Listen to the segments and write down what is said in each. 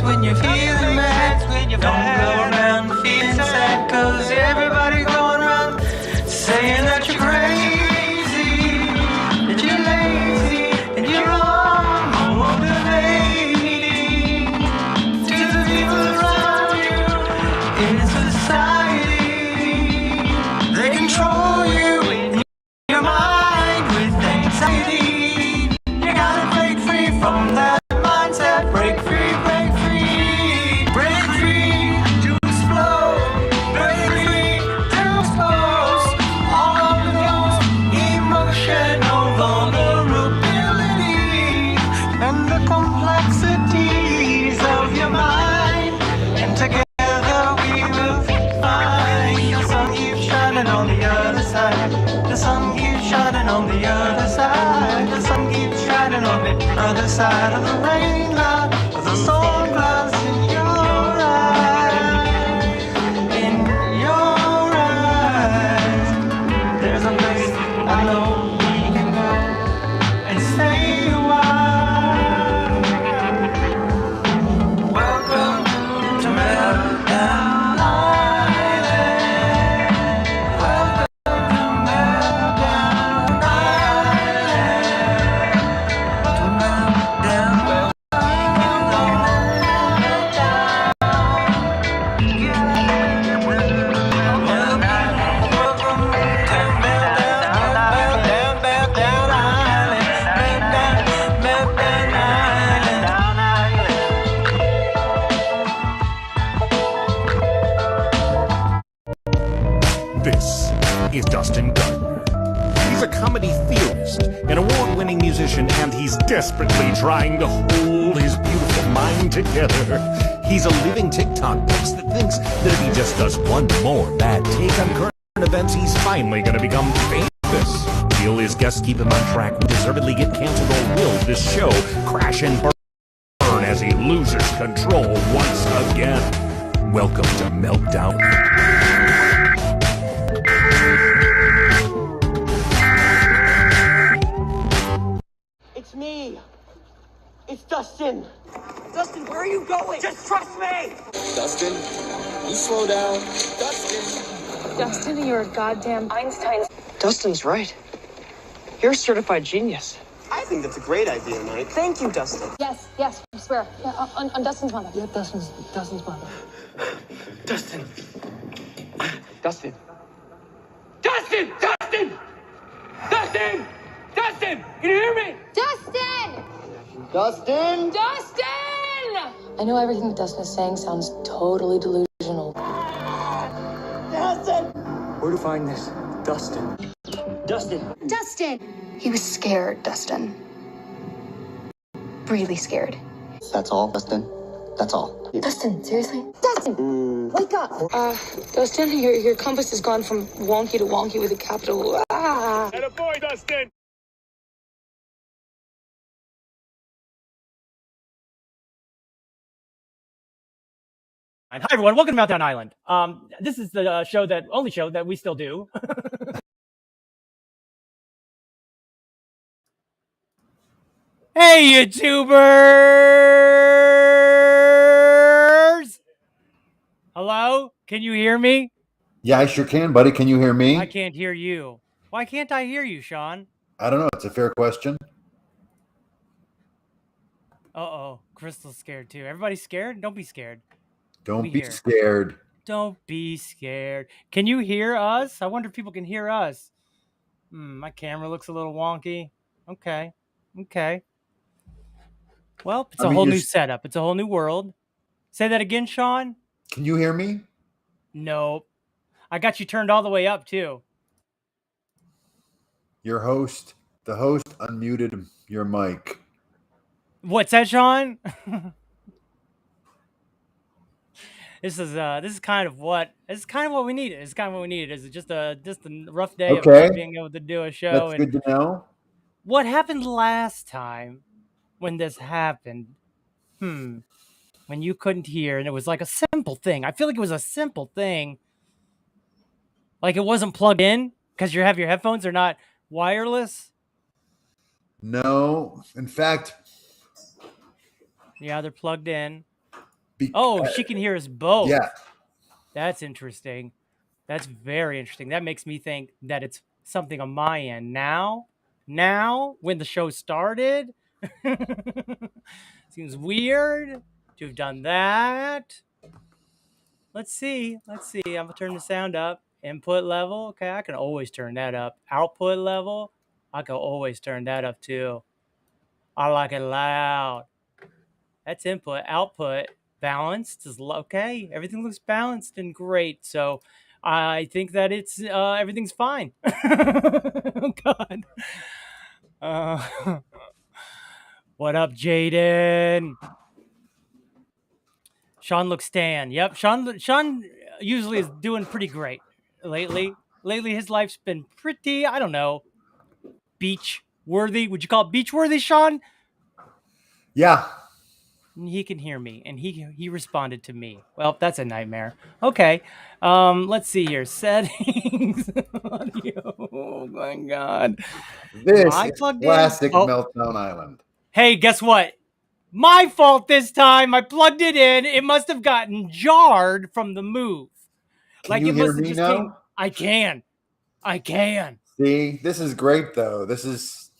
when you're feeling mad. Don't go around feeling sad, cause everybody's going around saying that you're crazy, that you're lazy, and you're wrong, motivating to the people around you in society. They control you in your mind with anxiety. You gotta break free from that mindset. Break free, break free, break free to explode. Break free to expose all of those emotional vulnerabilities and the complexities of your mind. And together we will find the sun keeps shining on the other side. The sun keeps shining on the other side. The sun keeps shining on the other side of the rain cloud, of the storm clouds in your eyes. In your eyes, there's a place I know we can go and stay a while. Welcome to Meltdown Island. Welcome to Meltdown Island. To Meltdown, This is Dustin Gardner. He's a comedy theorist, an award-winning musician, and he's desperately trying to hold his beautiful mind together. He's a living TikTok post that thinks that if he just does one more bad take on current events, he's finally going to become famous. Will his guests keep him on track, deservedly get canceled, or will this show crash and burn as he loses control once again? Welcome to Meltdown. It's me. It's Dustin. Dustin, where are you going? Just trust me. Dustin, you slow down. Dustin. Dustin, you're a goddamn Einstein. Dustin's right. You're a certified genius. I think that's a great idea, Mike. Thank you, Dustin. Yes, I swear. Yeah, on Dustin's mother. Yeah, Dustin's mother. Dustin. Dustin! Dustin! Dustin! Dustin! Dustin! Can you hear me? Dustin! Dustin! Dustin! I know everything that Dustin is saying sounds totally delusional. Dustin! Where to find this? Dustin. Dustin. Dustin! He was scared, Dustin. Really scared. That's all, Dustin? That's all. Dustin, seriously? Dustin! Wake up! Dustin, your compass has gone from wonky to wonky with a capital. Ah! And a boy, Dustin! Hi everyone, welcome to Meltdown Island. This is the only show that we still do. Hey YouTubers! Hello? Can you hear me? Yeah, I sure can, buddy. Can you hear me? I can't hear you. Why can't I hear you, Sean? I don't know. It's a fair question. Uh-oh, Crystal's scared too. Everybody's scared? Don't be scared. Don't be scared. Don't be scared. Can you hear us? I wonder if people can hear us. My camera looks a little wonky. Okay. Well, it's a whole new setup. It's a whole new world. Say that again, Sean. Can you hear me? Nope. I got you turned all the way up, too. The host unmuted your mic. What's that, Sean? This is kind of what we needed. It's kind of what we needed. It's just a rough day of not being able to do a show. That's good to know. What happened last time when this happened? When you couldn't hear, and it was like a simple thing. I feel like it was a simple thing. Like it wasn't plugged in because your headphones are not wireless. No, in fact. Yeah, they're plugged in. She can hear us both. Yeah. That's interesting. That's very interesting. That makes me think that it's something on my end. Now, when the show started, seems weird to have done that. Let's see. I'm gonna turn the sound up. Input level. Okay, I can always turn that up. Output level. I can always turn that up too. I like it loud. That's input. Output. Balanced is okay. Everything looks balanced and great. So I think that it's everything's fine. Oh God. What up, Jaden? Sean looks tan. Yep, Sean usually is doing pretty great lately. Lately, his life's been pretty, I don't know, beach worthy. Would you call it beach worthy, Sean? Yeah. He can hear me, and he responded to me. Well, that's a nightmare. Okay, let's see here. Settings, audio. Oh my God. This is classic Meltdown Island. Hey, guess what? My fault this time. I plugged it in. It must have gotten jarred from the move. Can you hear me now? I can. See, this is great though. This is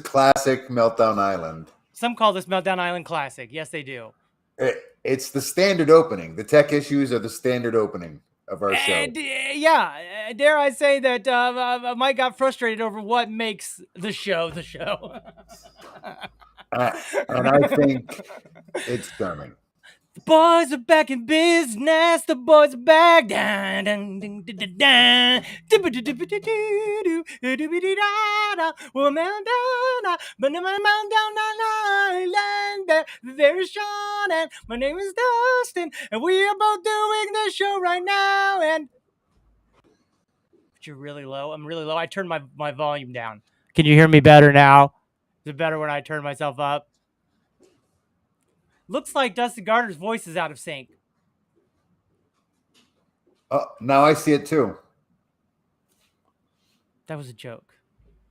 classic Meltdown Island. Some call this Meltdown Island classic. Yes, they do. It's the standard opening. The tech issues are the standard opening of our show. Yeah, dare I say that Mike got frustrated over what makes the show the show. And I think it's charming. The boys are back in business. The boys are back. We're Meltdown Island. There's Sean and my name is Dustin, and we are both doing the show right now. And but you're really low. I'm really low. I turned my volume down. Can you hear me better now? Is it better when I turn myself up? Looks like Dustin Gardner's voice is out of sync. Oh, now I see it too. That was a joke.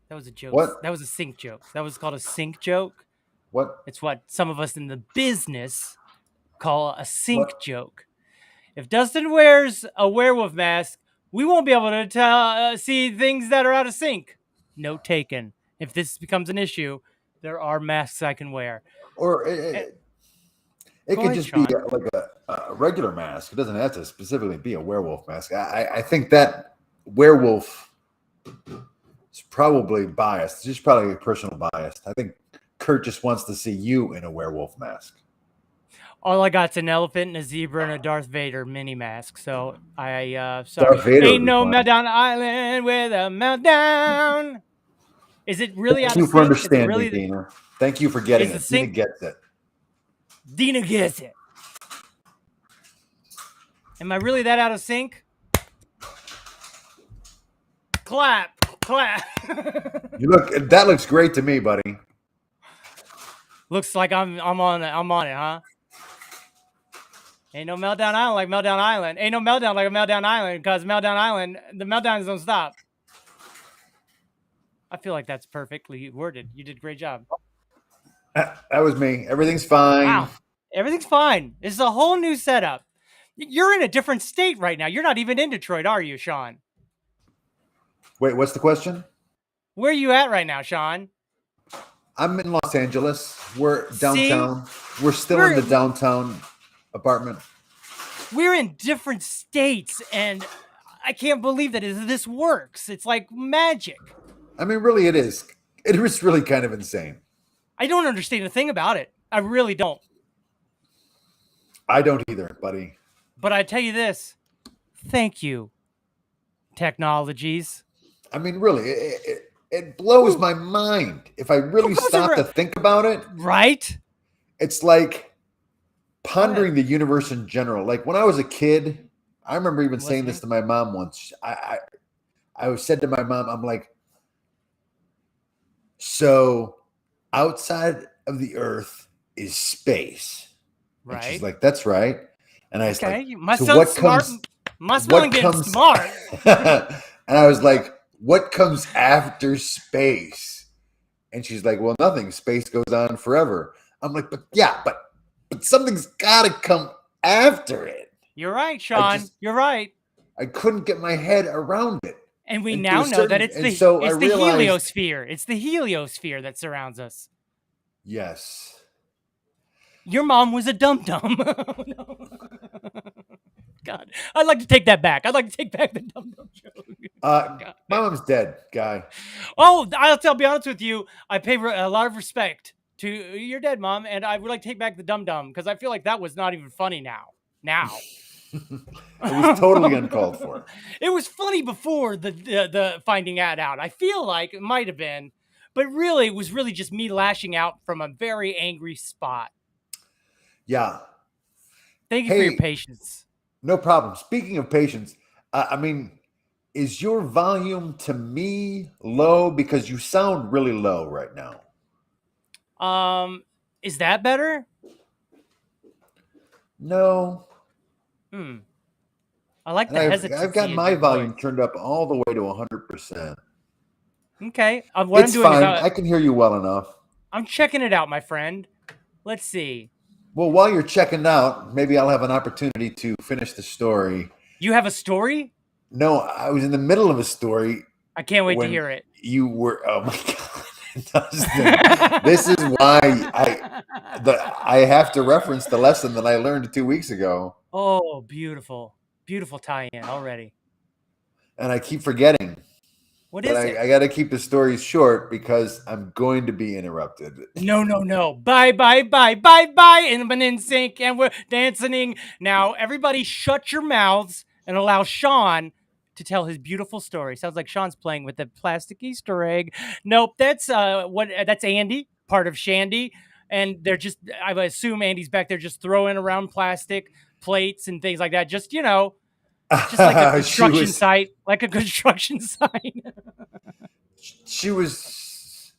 What? That was a sync joke. That was called a sync joke. What? It's what some of us in the business call a sync joke. If Dustin wears a werewolf mask, we won't be able to see things that are out of sync. Note taken. If this becomes an issue, there are masks I can wear. Or it could just be like a regular mask. It doesn't have to specifically be a werewolf mask. I think that werewolf is probably biased. It's just probably personal bias. I think Kurt just wants to see you in a werewolf mask. All I got's an elephant and a zebra and a Darth Vader mini mask. So sorry. Darth Vader Ain't no Meltdown Island with a meltdown. Is it really out of sync? Thank you for understanding, Dina. Thank you for getting it. Dina gets it. Dina gets it. Am I really that out of sync? Clap. That looks great to me, buddy. Looks like I'm on it, huh? Ain't no Meltdown Island like Meltdown Island. Ain't no meltdown like a Meltdown Island, because Meltdown Island, the meltdowns don't stop. I feel like that's perfectly worded. You did a great job. That was me. Everything's fine. Wow. Everything's fine. This is a whole new setup. You're in a different state right now. You're not even in Detroit, are you, Sean? Wait, what's the question? Where are you at right now, Sean? I'm in Los Angeles. We're downtown. We're still in the downtown apartment. We're in different states, and I can't believe that this works. It's like magic. I mean, really, it is. It is really kind of insane. I don't understand a thing about it. I really don't. I don't either, buddy. But I tell you this. Thank you, technologies. I mean, really, it blows my mind. If I really stop to think about it. Right? It's like pondering the universe in general. Like when I was a kid, I remember even saying this to my mom once. I said to my mom, I'm like, so outside of the earth is space. Right. And she's like, that's right. And I was like, my son's smart. My son getting smart. And I was like, what comes after space? And she's like, well, nothing. Space goes on forever. I'm like, but but something's got to come after it. You're right, Sean. You're right. I couldn't get my head around it. And we now know that it's the heliosphere. It's the heliosphere that surrounds us. Yes. Your mom was a dum-dum. Oh, no. God, I'd like to take that back. I'd like to take back the dum-dum joke. My mom's dead, guy. Oh, I'll be honest with you. I pay a lot of respect to your dead mom, and I would like to take back the dum-dum because I feel like that was not even funny now. It was totally uncalled for. It was funny before the finding that out. I feel like it might have been, but really, it was really just me lashing out from a very angry spot. Yeah. Thank you for your patience. No problem. Speaking of patience, I mean, is your volume to me low? Because you sound really low right now. Is that better? No. I like the hesitancy. I've got my volume turned up all the way to 100%. Okay. It's fine. I can hear you well enough. I'm checking it out, my friend. Let's see. Well, while you're checking out, maybe I'll have an opportunity to finish the story. You have a story? No, I was in the middle of a story. I can't wait to hear it. You were, oh my God. This is why I have to reference the lesson that I learned 2 weeks ago. Oh, beautiful. Beautiful tie-in already. And I keep forgetting. What is it? I got to keep the stories short because I'm going to be interrupted. No. Bye. And I'm in sync and we're dancing. Now, everybody shut your mouths and allow Sean to tell his beautiful story. Sounds like Sean's playing with a plastic Easter egg. Nope, that's Andy, part of Shandy. And they're just, I assume Andy's back there just throwing around plastic plates and things like that. Just, just like a construction site, She was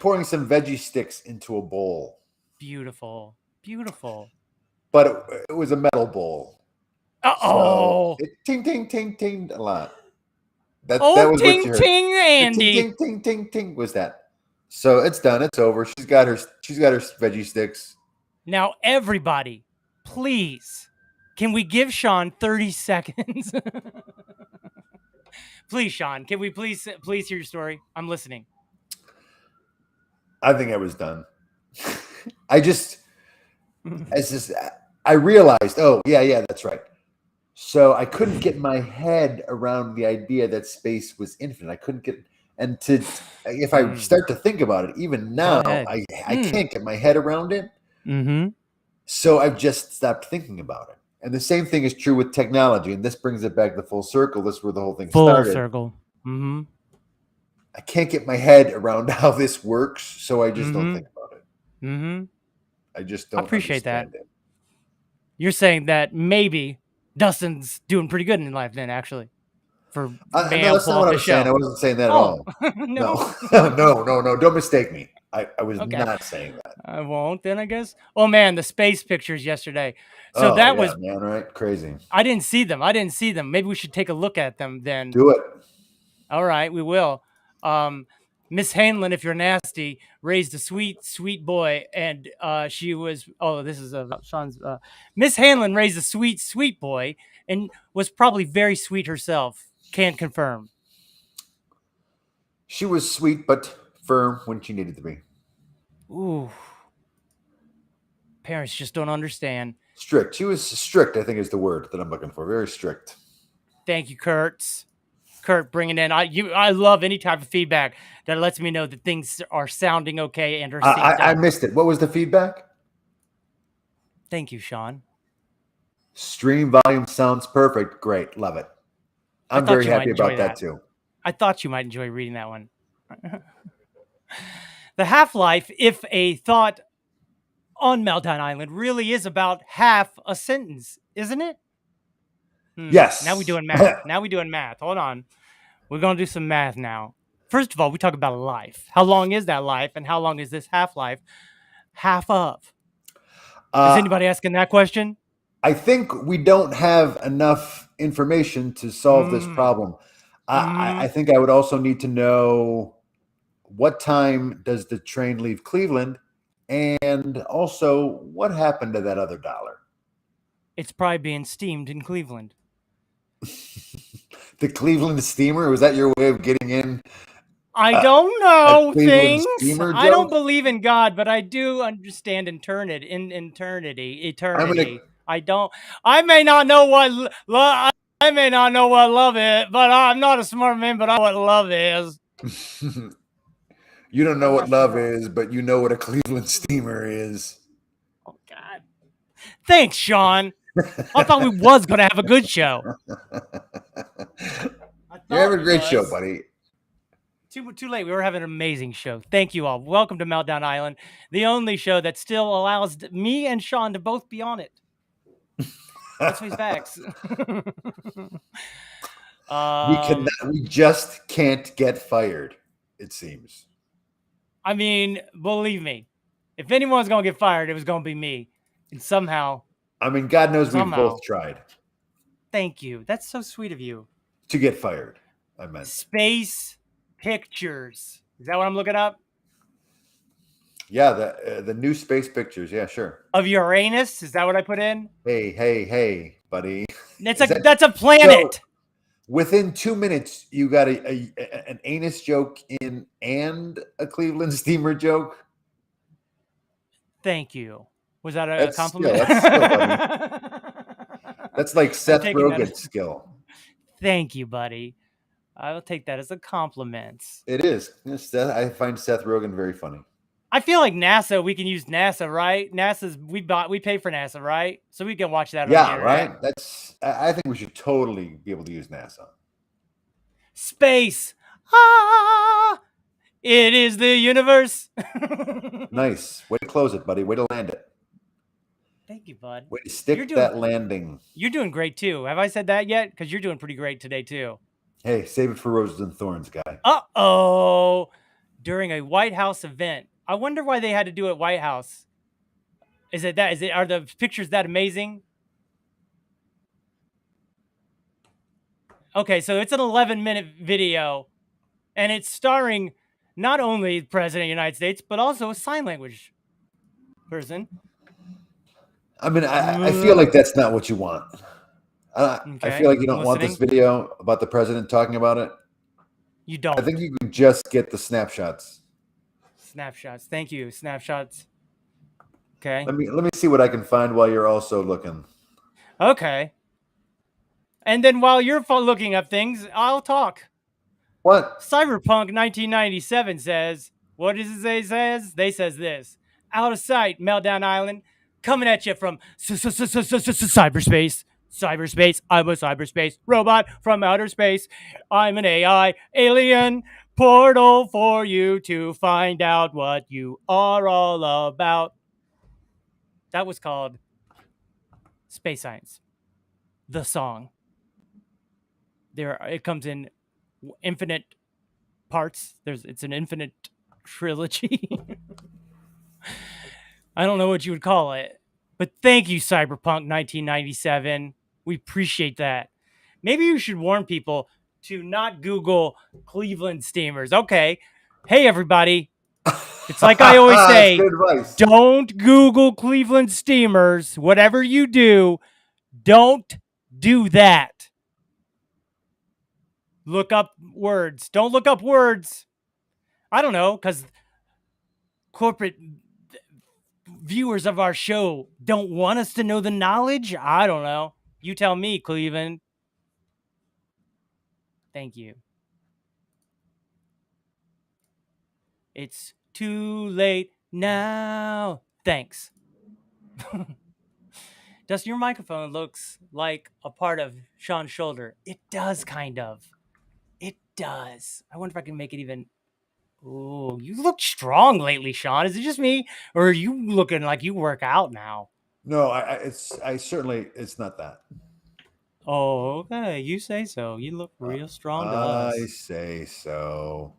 pouring some veggie sticks into a bowl. Beautiful. But it was a metal bowl. Uh-oh. So it ting a lot. That was ting what you heard. Ting, Andy. Ting was that. So it's done. It's over. She's got her veggie sticks. Now, everybody, please, can we give Sean 30 seconds? Please, Sean, can we please hear your story? I'm listening. I think I was done. I realized, oh, yeah, that's right. So I couldn't get my head around the idea that space was infinite. I couldn't get, if I start to think about it, even now, I can't get my head around it. Mm-hmm. So I've just stopped thinking about it. And the same thing is true with technology. And this brings it back to full circle. This is where the whole thing started. Full circle. Mm-hmm. I can't get my head around how this works, so I just don't think about it. Mm-hmm. I just don't appreciate that. It. You're saying that maybe Dustin's doing pretty good in life then, actually. For no, that's not what I was saying. I wasn't saying that at all. No. No. Don't mistake me. I was not saying that. I won't then, I guess. Oh, man, the space pictures yesterday. So was... man, right? Crazy. I didn't see them. Maybe we should take a look at them then. Do it. All right, we will. Miss Hanlon, if you're nasty, raised a sweet boy, and she was. Oh, this is Sean's. Miss Hanlon raised a sweet boy, and was probably very sweet herself. Can't confirm. She was sweet but firm when she needed to be. Ooh. Parents just don't understand. Strict. She was strict, I think is the word that I'm looking for. Very strict. Thank you, Kurt, bringing in. I love any type of feedback that lets me know that things are sounding okay and are I missed it. What was the feedback? Thank you, Sean. Stream volume sounds perfect. Great. Love it. I'm very happy about that too. I thought you might enjoy reading that one. The half-life, if a thought on Meltdown Island, really is about half a sentence, isn't it? Yes. Now we're doing math. Hold on. We're going to do some math now. First of all, we talk about a life. How long is that life? And how long is this half-life? Half of. Is anybody asking that question? I think we don't have enough information to solve this problem. I think I would also need to know what time does the train leave Cleveland And also, what happened to that other dollar? It's probably being steamed in Cleveland. The Cleveland steamer? Was that your way of getting in? I don't know Cleveland things. steamer I don't joke? believe in God, but I do understand eternity. I don't. I may not know what I may not know what love is, but I'm not a smart man. But I know what love is. You don't know Where's what my love fork? is, but you know what a Cleveland steamer is. Oh God! Thanks, Sean. I thought we was gonna have a good show. You're having a great show, buddy. Too late. We were having an amazing show. Thank you all. Welcome to Meltdown Island, the only show that still allows me and Sean to both be on it. Let's face facts. We just can't get fired, it seems. I mean, believe me, if anyone's gonna get fired, it was gonna be me. And somehow, I mean, God knows we've somehow. both tried Thank you. That's so sweet of you. to get fired. I meant Space pictures. Is that what I'm looking up? Yeah, the new space pictures. Yeah, sure. Of Uranus? Is that what I put in? Hey, buddy. That's a planet. So, within 2 minutes, you got an anus joke in and a Cleveland steamer joke. Thank you. Was that a compliment? That's like Seth Rogen's skill. Thank you, buddy. I will take that as a compliment. It is. I find Seth Rogen very funny. I feel like NASA, we can use NASA, right? We pay for NASA, right? So we can watch that on the internet. Right? I think we should totally be able to use NASA. Space. It is the universe. Nice. Way to close it, buddy. Way to land it. Thank you, bud. Way to stick that landing. You're doing great, too. Have I said that yet? Because you're doing pretty great today, too. Hey, save it for roses and thorns, guy. Uh-oh. During a White House event. I wonder why they had to do it at White House. Are the pictures that amazing? Okay, so it's an 11-minute video, and it's starring not only the President of the United States, but also a sign language person. I mean, I feel like that's not what you want. I feel like you don't want this video about the president talking about it. You don't. I think you can just get the snapshots. Snapshots. Thank you. Snapshots. Okay. Let me see what I can find while you're also looking. Okay. And then while you're looking up things, I'll talk. What? Cyberpunk 1997 says, what does it say? They says this. Out of sight, Meltdown Island, coming at you from cyberspace. Cyberspace. I'm a cyberspace robot from outer space. I'm an AI alien portal for you to find out what you are all about. That was called Space Science. The song. It comes in infinite parts. It's an infinite trilogy. I don't know what you would call it. But thank you, Cyberpunk 1997. We appreciate that. Maybe you should warn people to not Google Cleveland steamers. Okay. Hey, everybody. It's like I always say, don't Google Cleveland steamers. Whatever you do, don't do that. Look up words. Don't look up words. I don't know, because corporate viewers of our show don't want us to know the knowledge. I don't know. You tell me, Cleveland. Thank you. It's too late now. Thanks. Dustin, your microphone looks like a part of Sean's shoulder. It does, kind of. It does. I wonder if I can make it even... Ooh, you look strong lately, Sean. Is it just me? Or are you looking like you work out now? No, it's not that. Oh, okay. You say so. You look real strong to us. I say so.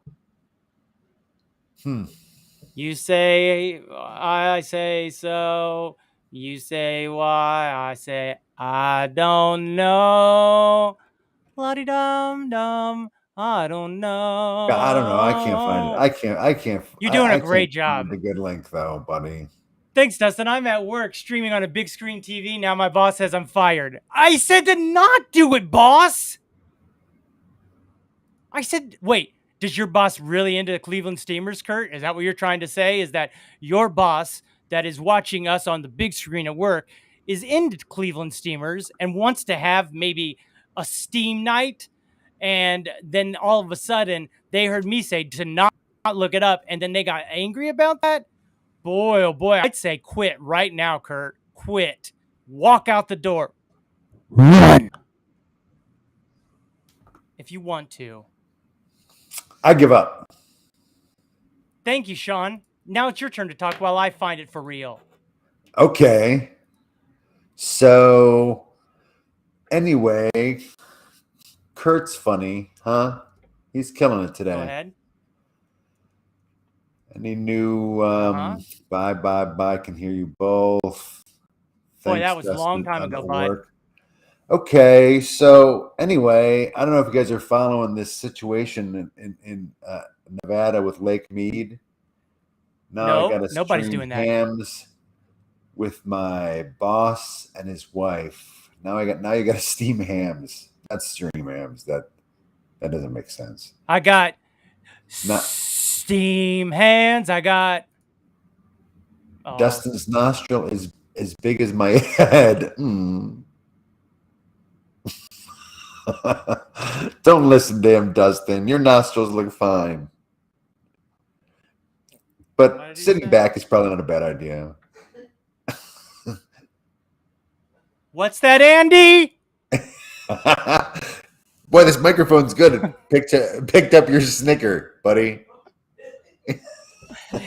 You say, I say so. You say why. I say, I don't know. La-di-dum-dum. I don't know. I don't know. I can't find it. I can't. You're doing a I great can't job. find the good link though, buddy. Thanks, Dustin. I'm at work streaming on a big screen TV. Now my boss says I'm fired. I said to not do it, boss. I said, wait, does your boss really into the Cleveland Steamers, Kurt? Is that what you're trying to say? Is that your boss that is watching us on the big screen at work is into Cleveland Steamers and wants to have maybe a steam night? And then all of a sudden they heard me say to not look it up. And then they got angry about that. Boy, oh boy, I'd say quit right now, Kurt. Quit. Walk out the door. Run. If you want to. I give up. Thank you, Sean. Now it's your turn to talk while I find it for real. Okay. So, anyway, Kurt's funny, huh? He's killing it today. Go ahead. Any new bye, can hear you both. Boy, Thanks, that was a long Dustin, time on ago, the bud. work. Okay, so anyway, I don't know if you guys are following this situation in Nevada with Lake Mead. Now I got to nobody's stream doing that. hams with my boss and his wife. Now you got to steam hams. That's stream hams. That doesn't make sense. I got Not steam hands. I got Dustin's nostril is as big as my head. Don't listen to him, Dustin. Your nostrils look fine. But sitting back is probably not a bad idea. What's that, Andy? Boy, this microphone's good. It picked up your snicker, buddy.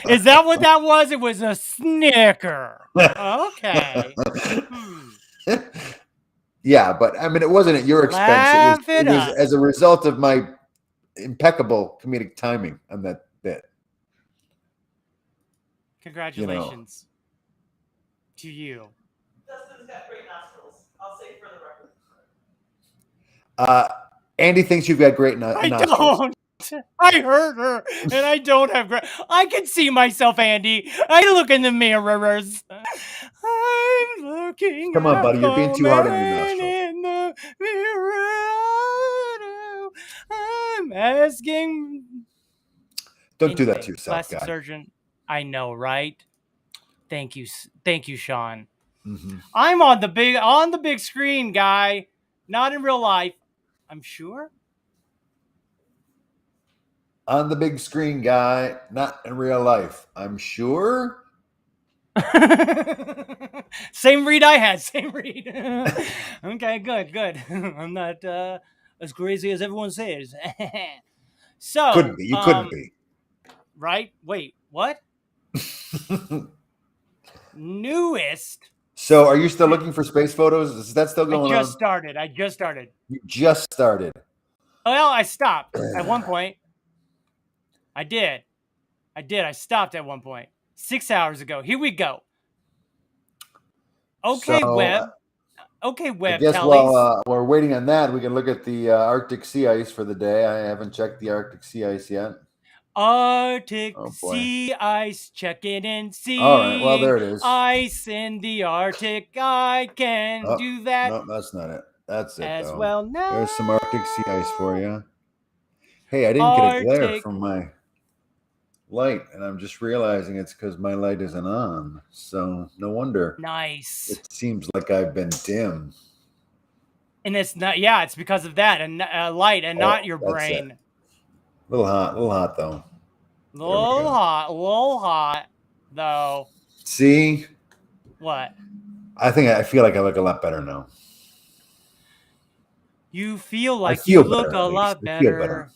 Is that what that was? It was a snicker. Okay. Yeah, but I mean, it wasn't at your expense. It was as a result of my impeccable comedic timing on that bit. Congratulations to you. Dustin's got great nostrils. I'll say for the record. Andy thinks you've got great nostrils. I don't. I heard her, and I don't have great. I can see myself, Andy. I look in the mirrors. I'm looking. Come on, buddy. You're being too hard on your nostrils. In the mirror, I'm asking. Don't do that to yourself, plastic guy. surgeon. I know, right? Thank you, Sean. Mm-hmm. I'm on the big screen, guy. Not in real life. I'm sure. On the big screen, guy, not in real life. I'm sure. Same read I had. Same read. Okay, good. I'm not as crazy as everyone says. So couldn't be. You couldn't be. Right? Wait, what? Newest. So, are you still looking for space photos? Is that still going on? I just started. You just started. Well, I stopped at one point. I did. I stopped at one point. 6 hours ago. Here we go. Okay, so, Web. Okay, Web. I guess Tellies. while we're waiting on that, we can look at the Arctic sea ice for the day. I haven't checked the Arctic sea ice yet. Arctic sea ice, check it and see. All right, well, there it is. Ice in the Arctic. I can do that. No, that's not it. That's it, as though. well. No. There's some Arctic sea ice for you. Hey, I didn't get a glare from my light, and I'm just realizing it's because my light isn't on. So no wonder. Nice. It seems like I've been dim. And it's not. Yeah, it's because of that and light, and not your brain. A little hot though. A little hot though. See? What? I feel like I look a lot better now. You feel like you look a lot better.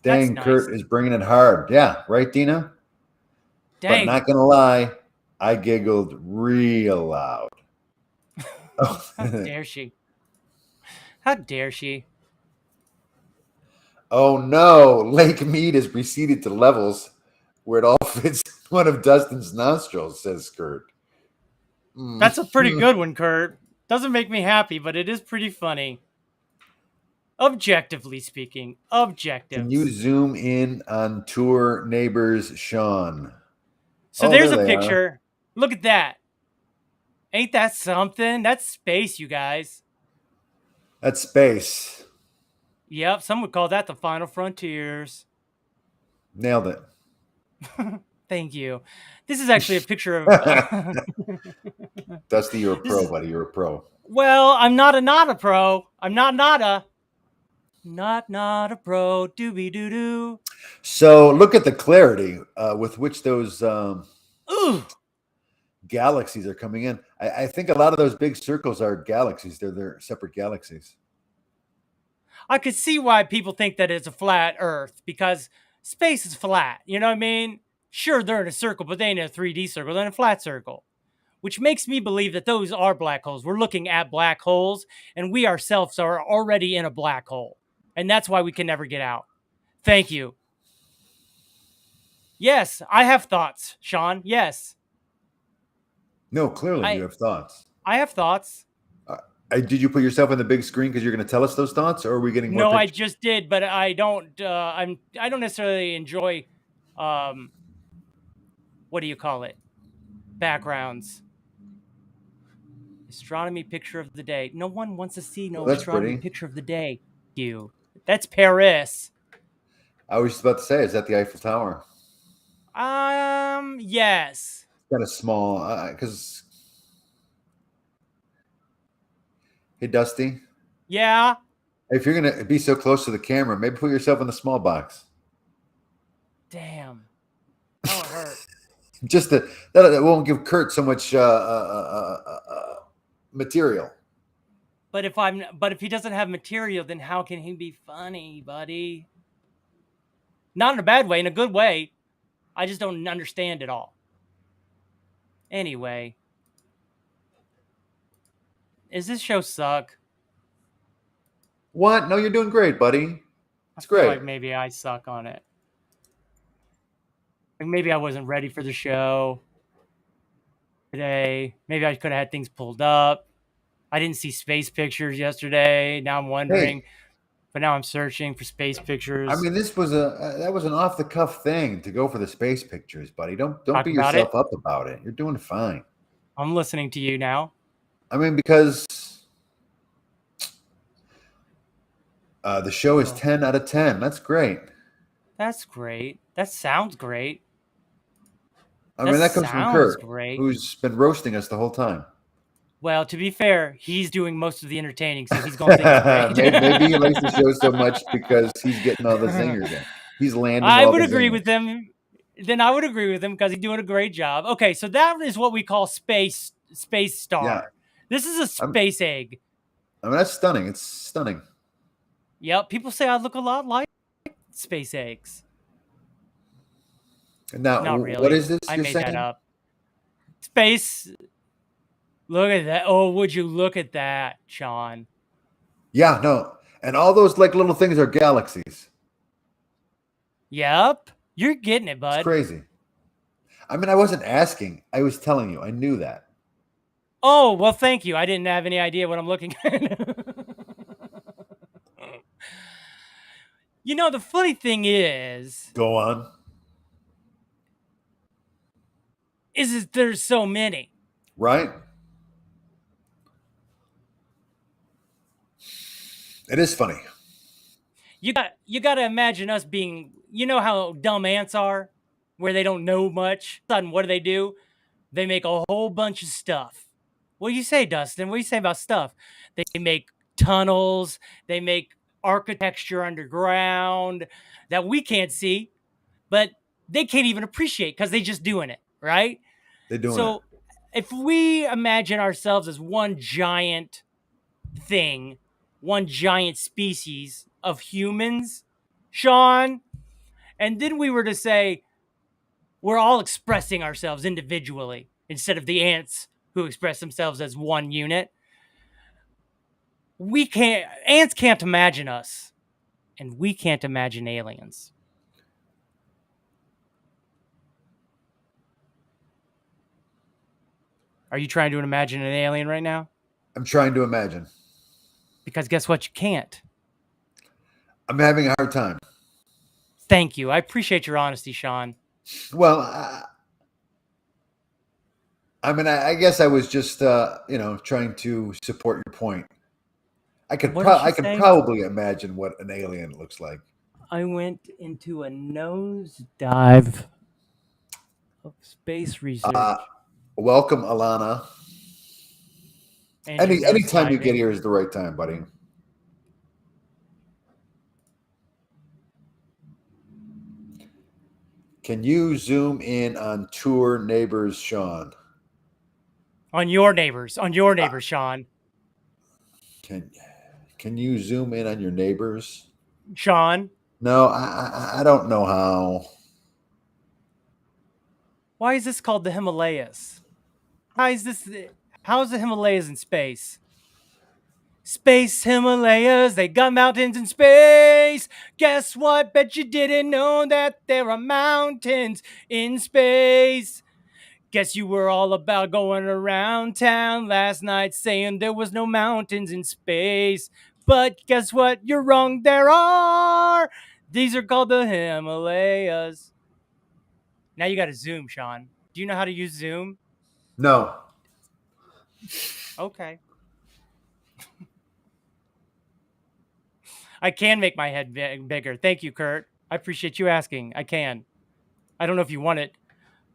Dang, nice. Kurt is bringing it hard. Yeah, right, Dina? Dang. But not going to lie, I giggled real loud. How dare she? How dare she? Oh, no. Lake Mead has receded to levels where it all fits one of Dustin's nostrils, says Kurt. That's a pretty good one, Kurt. Doesn't make me happy, but it is pretty funny. Objectively speaking, objectives. Can you zoom in on tour neighbors, Sean? So Oh, there's there a they are. picture. Look at that. Ain't that something? That's space, you guys. That's space. Yep, some would call that the final frontiers. Nailed it. Thank you. This is actually a picture of... Dusty, you're a pro, buddy. You're a pro. Well, I'm not a pro. I'm not a... Not a pro. Doobie-doo-doo. So look at the clarity with which those Ooh. galaxies are coming in. I think a lot of those big circles are galaxies. They're separate galaxies. I could see why people think that it's a flat Earth, because space is flat. You know what I mean? Sure, they're in a circle, but they ain't in a 3D circle. They're in a flat circle, which makes me believe that those are black holes. We're looking at black holes, and we ourselves are already in a black hole. And that's why we can never get out. Thank you. Yes, I have thoughts, Sean. Yes. No, clearly you have thoughts. I have thoughts. Did you put yourself on the big screen because you're going to tell us those thoughts, or are we getting more? No, I just did, but I don't. I don't necessarily enjoy. What do you call it? Backgrounds. Astronomy picture of the day. No one wants to see no astronomy picture of the day. That's Paris. I was just about to say, is that the Eiffel Tower? Yes. It's kind of small, because. Hey, Dusty. Yeah. If you're gonna be so close to the camera, maybe put yourself in the small box. Damn. That hurt. Just that won't give Kurt so much material. But if he doesn't have material, then how can he be funny, buddy? Not in a bad way, in a good way. I just don't understand it all. Anyway. Is this show suck? What? No, you're doing great, buddy. It's great. Like maybe I suck on it. Like maybe I wasn't ready for the show today. Maybe I could have had things pulled up. I didn't see space pictures yesterday. Now I'm wondering. Hey. But now I'm searching for space pictures. I mean, that was an off the cuff thing to go for the space pictures, buddy. Don't beat yourself up about it. You're doing fine. I'm listening to you now. I mean, because the show is 10 out of 10. That's great. That's great. That sounds great. I mean, that comes from Kurt, who's been roasting us the whole time. Well, to be fair, he's doing most of the entertaining, so he's going to think it's great. Maybe he likes the show so much because he's getting all the zingers in. He's landing. I would agree with him. Then I would agree with him because he's doing a great job. Okay, so that is what we call space star. Yeah. This is a space egg. I mean, that's stunning. It's stunning. Yep. People say I look a lot like space eggs. Now, not really. What is this? I made that up. Space. Look at that. Oh, would you look at that, Sean? Yeah, no. And all those like little things are galaxies. Yep. You're getting it, bud. It's crazy. I mean, I wasn't asking. I was telling you. I knew that. Oh, well, thank you. I didn't have any idea what I'm looking at. You know, the funny thing is... Go on. Is there's so many. Right? It is funny. You got to imagine us being... You know how dumb ants are? Where they don't know much? Suddenly, what do? They make a whole bunch of stuff. What do you say, Dustin? What do you say about stuff? They make tunnels. They make architecture underground that we can't see, but they can't even appreciate because they're just doing it, right? They're doing it. So if we imagine ourselves as one giant thing, one giant species of humans, Sean, and then we were to say we're all expressing ourselves individually instead of the ants who express themselves as one unit. Ants can't imagine us, and we can't imagine aliens. Are you trying to imagine an alien right now? I'm trying to imagine. Because guess what? You can't. I'm having a hard time. Thank you. I appreciate your honesty, Sean. Well, I mean, I guess I was just, trying to support your point. I could probably imagine what an alien looks like. I went into a nosedive of space research. Welcome, Alana. Anytime you get here is the right time, buddy. Can you zoom in on tour neighbors, Sean? On your neighbors, Sean. Can you zoom in on your neighbors? Sean? No, I don't know how. Why is this called the Himalayas? How is the Himalayas in space? Space Himalayas, they got mountains in space. Guess what? Bet you didn't know that there are mountains in space. Guess you were all about going around town last night saying there was no mountains in space. But guess what? You're wrong. There are. These are called the Himalayas. Now you got to zoom, Sean. Do you know how to use Zoom? No. Okay. I can make my head bigger. Thank you, Kurt. I appreciate you asking. I can. I don't know if you want it.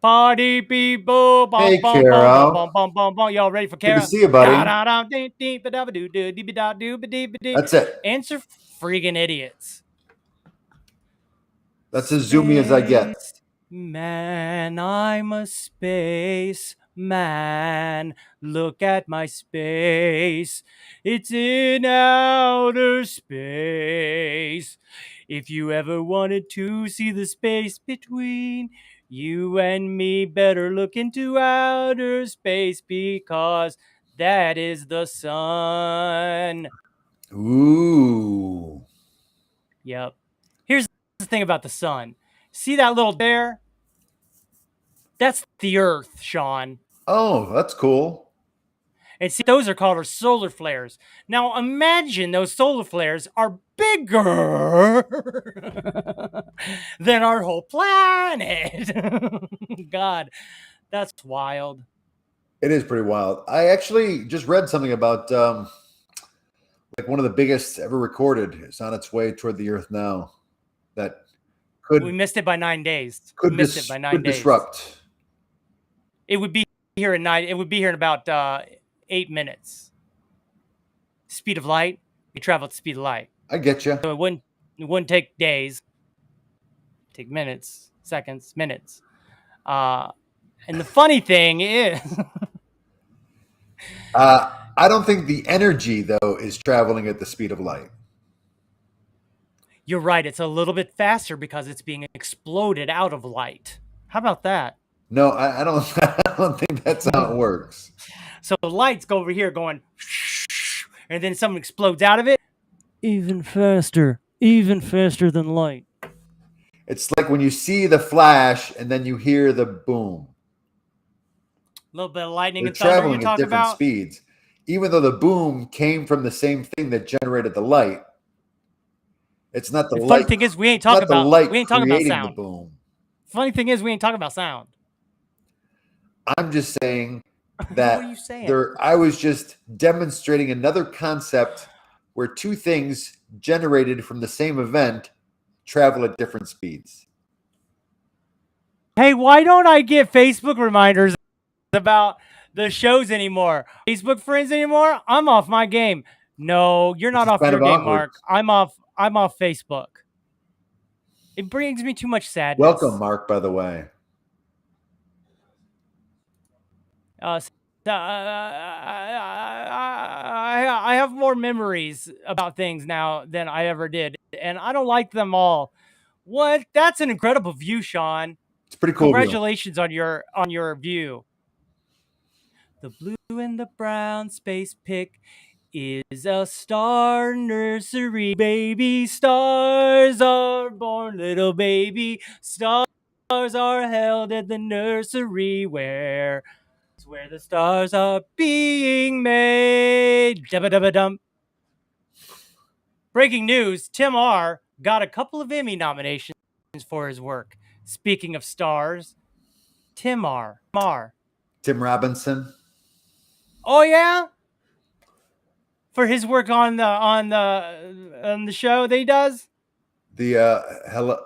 Party people. Hey, Carol. Y'all ready for Carol? Good to see you, buddy. That's it. Answer friggin' idiots. That's as zoomy as I get. Man, I'm a space man. Look at my space. It's in outer space. If you ever wanted to see the space between you and me, better look into outer space because that is the sun. Ooh. Yep. Here's the thing about the sun. See that little bear? That's the Earth, Sean. Oh, that's cool. And see, those are called our solar flares. Now, imagine those solar flares are bigger than our whole planet. God, that's wild. It is pretty wild. I actually just read something about like one of the biggest ever recorded. It's on its way toward the Earth now. We missed it by 9 days. Could disrupt. It would be here in about 8 minutes. Speed of light. We travel at the speed of light. I get you. So it wouldn't take days. Take minutes, seconds, minutes. And the funny thing is, I don't think the energy though is traveling at the speed of light. You're right. It's a little bit faster because it's being exploded out of light. How about that? No, I don't think that's how it works. So the lights go over here going, and then something explodes out of it. Even faster than light. It's like when you see the flash and then you hear the boom. A little bit of lightning They're and thunder traveling you at talk different about. speeds. Even though the boom came from the same thing that generated the light, it's not the light. Funny thing is, we ain't talking about sound. The boom. Funny thing is, we ain't talking about sound. I'm just saying that What are you saying? I was just demonstrating another concept where two things generated from the same event travel at different speeds. Hey, why don't I get Facebook reminders about the shows anymore? Facebook friends anymore? I'm off my game. No, you're not off your game, Mark. I'm off Facebook. It brings me too much sadness. Welcome, Mark, by the way. I have more memories about things now than I ever did, and I don't like them all. What? That's an incredible view, Sean. It's pretty cool. Congratulations on your view. The blue and the brown space pick is a star nursery. Baby stars are born, little baby stars are held at the nursery where the stars are being made. Breaking news, Tim R. got a couple of Emmy nominations for his work. Speaking of stars, Tim Robinson. Oh yeah, for his work on the show that he does. The hello.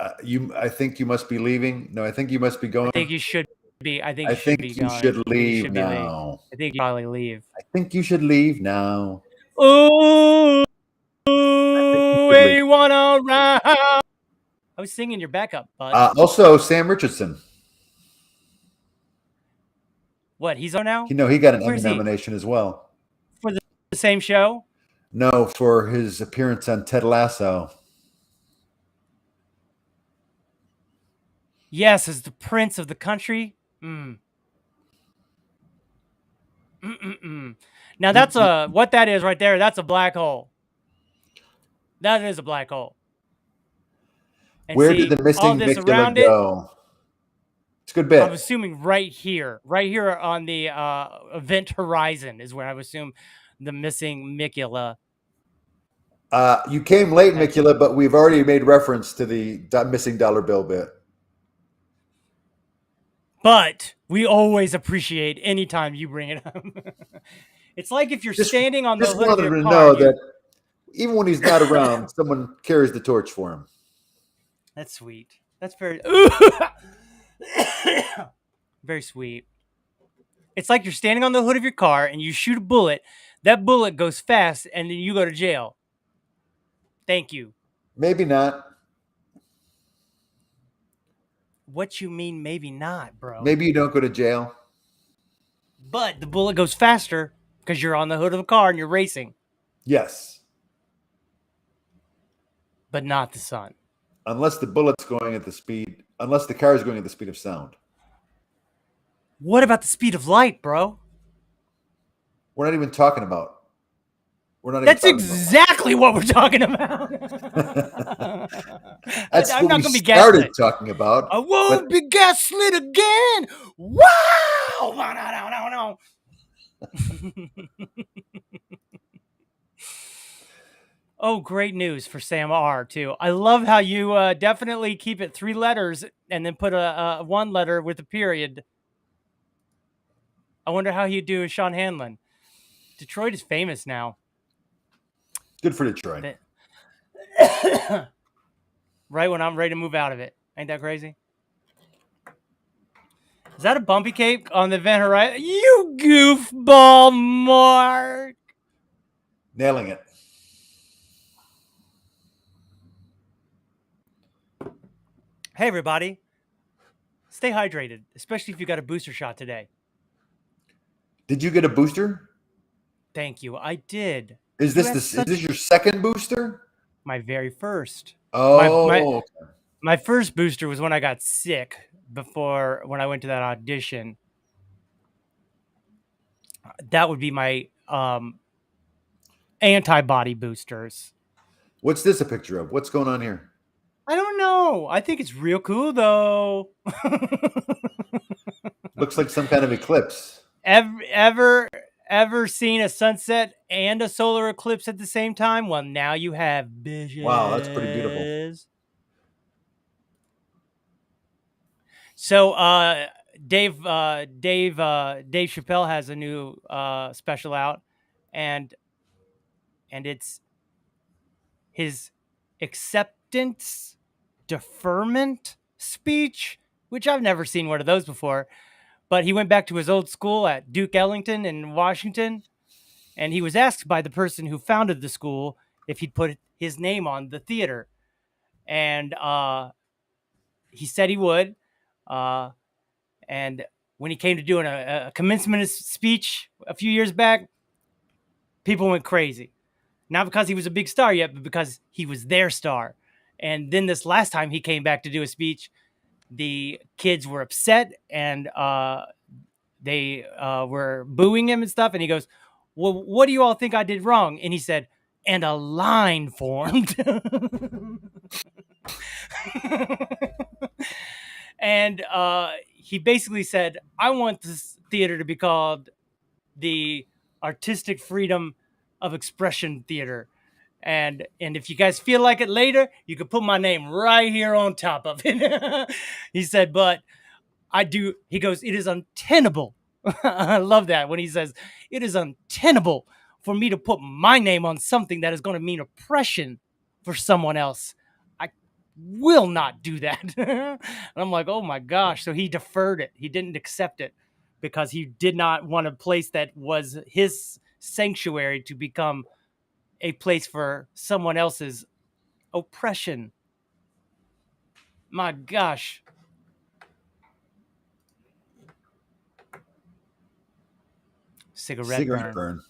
I think you must be leaving. No, I think you must be going. I think you should be. I think I you should think be you going. should leave should be now. I think you probably leave. I think you should leave now. Ooh, leave. we wanna ride. I was singing your backup, bud. Also, Sam Richardson. What? He's on now? You know, he got an Where Emmy is he? nomination as well. For the same show? No, for his appearance on Ted Lasso. Yes, as the prince of the country. Now that's what that is right there. That's a black hole. That is a black hole. And Where see, did the missing all this victim around go? It's a good bit. I'm assuming right here on the event horizon is where I would assume the missing Micula. You came late, Micula, but we've already made reference to the missing dollar bill bit. But we always appreciate any time you bring it up. It's like if you're standing on the hood of your car. Know that even when he's not around, someone carries the torch for him. That's sweet. That's very very sweet. It's like you're standing on the hood of your car and you shoot a bullet. That bullet goes fast and then you go to jail. Thank you. Maybe not. What you mean maybe not, bro? Maybe you don't go to jail. But the bullet goes faster because you're on the hood of a car and you're racing. Yes. But not the sun. Unless the bullet's going at the speed, unless the car is going at the speed of sound. What about the speed of light, bro? We're not even talking about. That's exactly what we're talking about. That's I'm what not we gonna be started gaslit. talking about. I won't be gaslit again. Wow! No. Oh, great news for Sam R. too. I love how you definitely keep it 3 letters and then put a 1 letter with a period. I wonder how he'd do with Sean Hanlon. Detroit is famous now. Good for Detroit. Right when I'm ready to move out of it. Ain't that crazy? Is that a bumpy cape on the event horizon? You goofball, Mark. Nailing it. Hey, everybody. Stay hydrated, especially if you got a booster shot today. Did you get a booster? Thank you. I did. Is this your second booster? My very first. Oh. My first booster was when I got sick when I went to that audition. That would be my antibody boosters. What's this a picture of? What's going on here? I don't know. I think it's real cool, though. Looks like some kind of eclipse. Ever seen a sunset and a solar eclipse at the same time? Well, now you have vision. Wow, that's pretty beautiful. So, Dave Chappelle has a new special out, and it's his acceptance deferment speech, which I've never seen one of those before. But he went back to his old school at Duke Ellington in Washington, and he was asked by the person who founded the school if he'd put his name on the theater. And he said he would. And when he came to doing a commencement speech a few years back, people went crazy. Not because he was a big star yet, but because he was their star. And then this last time he came back to do a speech, the kids were upset and they were booing him and stuff. And he goes, well, what do you all think I did wrong? And he said, and a line formed. And he basically said, I want this theater to be called the Artistic Freedom of Expression Theater. And if you guys feel like it later, you can put my name right here on top of it. He said, but I do. He goes, it is untenable. I love that when he says, it is untenable for me to put my name on something that is going to mean oppression for someone else. I will not do that. And I'm like, oh my gosh. So he deferred it. He didn't accept it because he did not want a place that was his sanctuary to become a place for someone else's oppression. My gosh. Cigarette burn.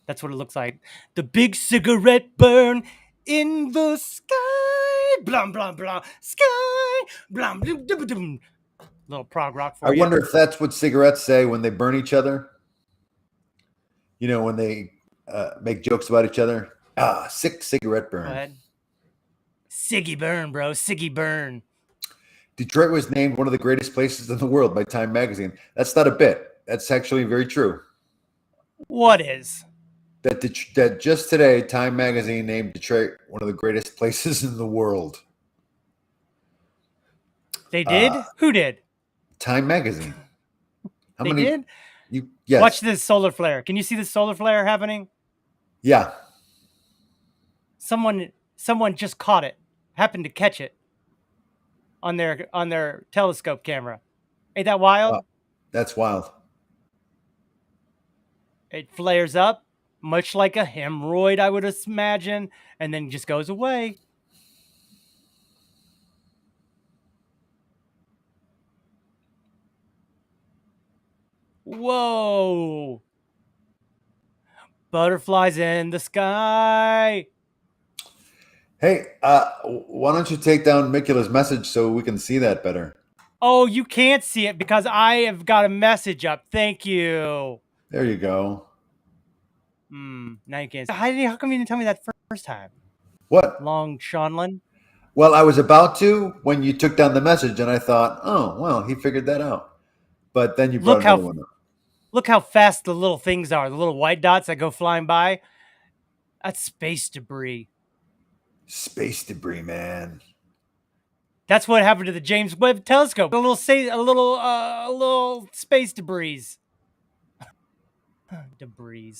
That's what it looks like. The big cigarette burn in the sky. Blah, blah, blah. Sky. Blah, blah, blah, blah, blah. Little prog rock for you. I wonder if that's what cigarettes say when they burn each other. You know, when they make jokes about each other. Ah, sick cigarette burn. Go ahead. Siggy burn, bro. Siggy burn. Detroit was named one of the greatest places in the world by Time Magazine. That's not a bit. That's actually very true. What is? That just today, Time Magazine named Detroit one of the greatest places in the world. They did? Who did? Time Magazine. How many did? Yes. Watch this solar flare. Can you see this solar flare happening? Yeah. Someone just caught it. Happened to catch it on their telescope camera. Ain't that wild? Wow. That's wild. It flares up, much like a hemorrhoid, I would imagine, and then just goes away. Whoa. Butterflies in the sky. Hey, why don't you take down Mikula's message so we can see that better? Oh, you can't see it because I have got a message up. Thank you. There you go. Now you can't see. How come you didn't tell me that first time? What? Long Seanlin? Well, I was about to when you took down the message, and I thought, oh, well, he figured that out. But then you brought another one up. Look how fast the little things are. The little white dots that go flying by. That's space debris. Space debris, man. That's what happened to the James Webb Telescope. A little space debris. Debris.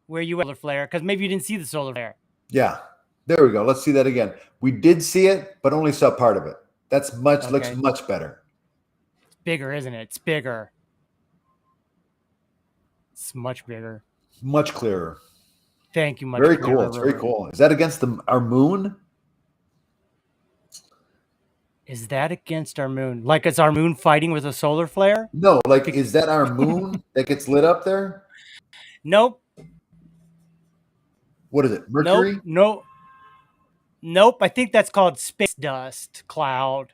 Where you at, solar flare? Because maybe you didn't see the solar flare. Yeah. There we go. Let's see that again. We did see it, but only saw part of it. That's looks much better. It's bigger, isn't it? It's bigger. It's much bigger. Much clearer. Thank you, much Very clearer. cool. It's very cool. Is that against our moon? Is that against our moon? Like it's our moon fighting with a solar flare? No, like is that our moon that gets lit up there? Nope. What is it? Mercury? Nope. I think that's called space dust cloud.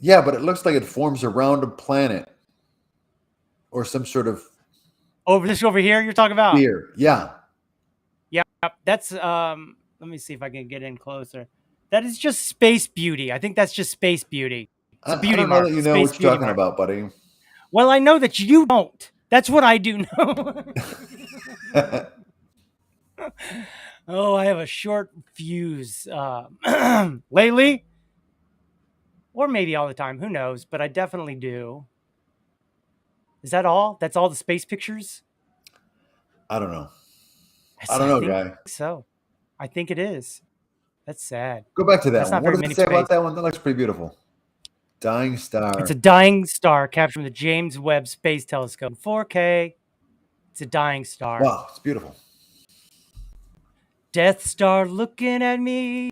Yeah, but it looks like it forms around a planet or some sort of over here you're talking about? Sphere. Yeah. Yeah, that's let me see if I can get in closer. That is just space beauty. I think that's just space beauty. It's a beauty mark. I don't know that you know what you're talking about, buddy. Well, I know that you don't. That's what I do know. Oh, I have a short fuse lately. Or maybe all the time. Who knows? But I definitely do. Is that all? That's all the space pictures? I don't know. I don't know, guy. So, I think it is. That's sad. Go back to that one. What does it say about that one? That looks pretty beautiful. Dying star. It's a dying star captured from the James Webb Space Telescope. 4K. It's a dying star. Wow, it's beautiful. Death Star looking at me.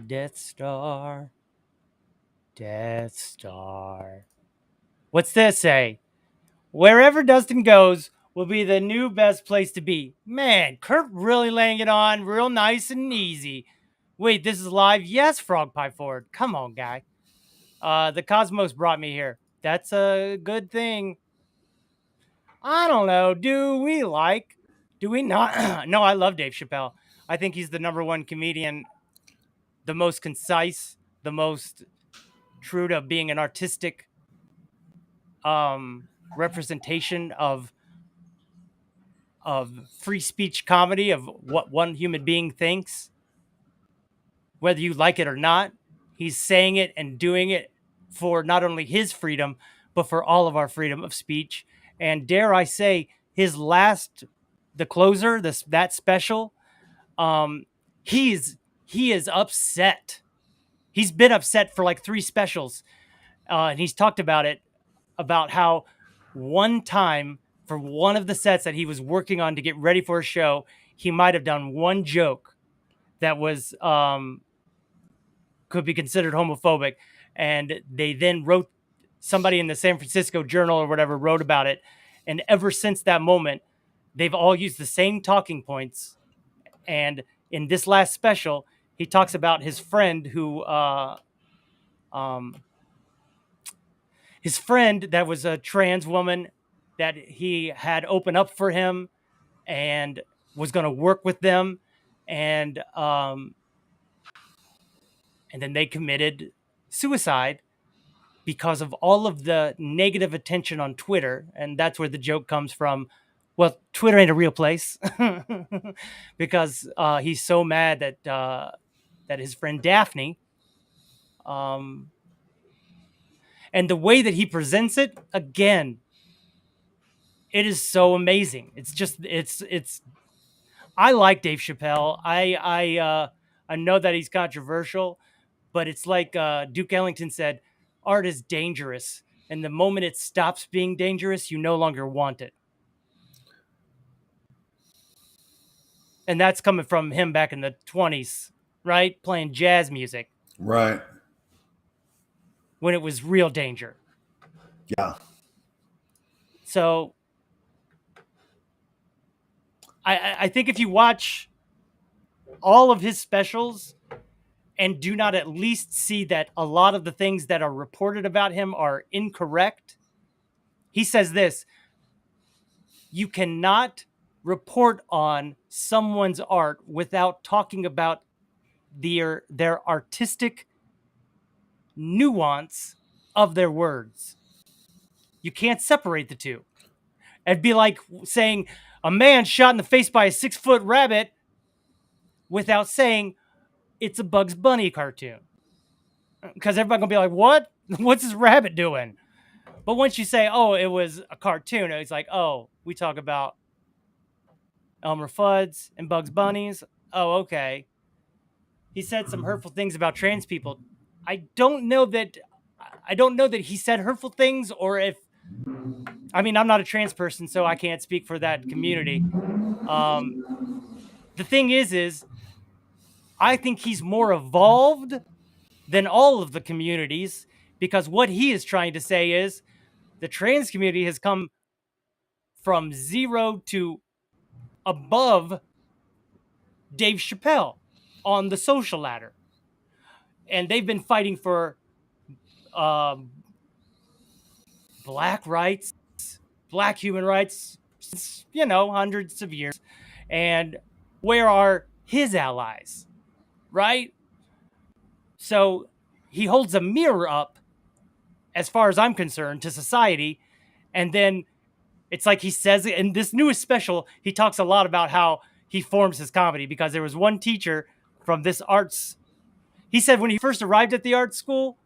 Death Star. Death Star. What's this say? Wherever DUSTiN goes will be the new best place to be. Man, Kurt really laying it on real nice and easy. Wait, this is live? Yes, Frog Pie Ford. Come on, guy. The Cosmos brought me here. That's a good thing. I don't know. Do we not? No, I love Dave Chappelle. I think he's the #1 comedian, the most concise, the most true to being an artistic representation of free speech comedy, of what one human being thinks, whether you like it or not. He's saying it and doing it for not only his freedom, but for all of our freedom of speech. And dare I say, his last, the closer, that special, he is upset. He's been upset for like 3 specials, and he's talked about it, about how one time for one of the sets that he was working on to get ready for a show, he might have done one joke that was could be considered homophobic, and they then wrote, somebody in the San Francisco Journal or whatever wrote about it, and ever since that moment, they've all used the same talking points. And in this last special, he talks about his friend who, his friend that was a trans woman that he had opened up for him and was going to work with them, and then they committed suicide because of all of the negative attention on Twitter. And that's where the joke comes from. Well, Twitter ain't a real place, because he's so mad that his friend Daphne, and the way that he presents it, again, it is so amazing. It's just, it's. I like Dave Chappelle. I know that he's controversial, but it's like Duke Ellington said, art is dangerous, and the moment it stops being dangerous, you no longer want it. And that's coming from him back in the 20s, right? Playing jazz music. Right. When it was real danger. Yeah. So I think if you watch all of his specials and do not at least see that a lot of the things that are reported about him are incorrect, he says this: you cannot report on someone's art without talking about their artistic nuance of their words. You can't separate the two. It'd be like saying a man shot in the face by a 6-foot rabbit without saying it's a Bugs Bunny cartoon. Because everybody gonna be like, what? What's this rabbit doing? But once you say, oh, it was a cartoon, it's like, oh, we talk about Elmer Fudd's and Bugs Bunnies. Oh, okay. He said some hurtful things about trans people. I don't know that he said hurtful things, or if, I mean, I'm not a trans person, so I can't speak for that community. The thing is I think he's more evolved than all of the communities, because what he is trying to say is the trans community has come from 0 to above Dave Chappelle on the social ladder. And they've been fighting for black rights, black human rights, since, hundreds of years. And where are his allies, right? So he holds a mirror up, as far as I'm concerned, to society. And then it's like he says in this newest special, he talks a lot about how he forms his comedy, because there was one teacher from this arts. He said when he first arrived at the art school,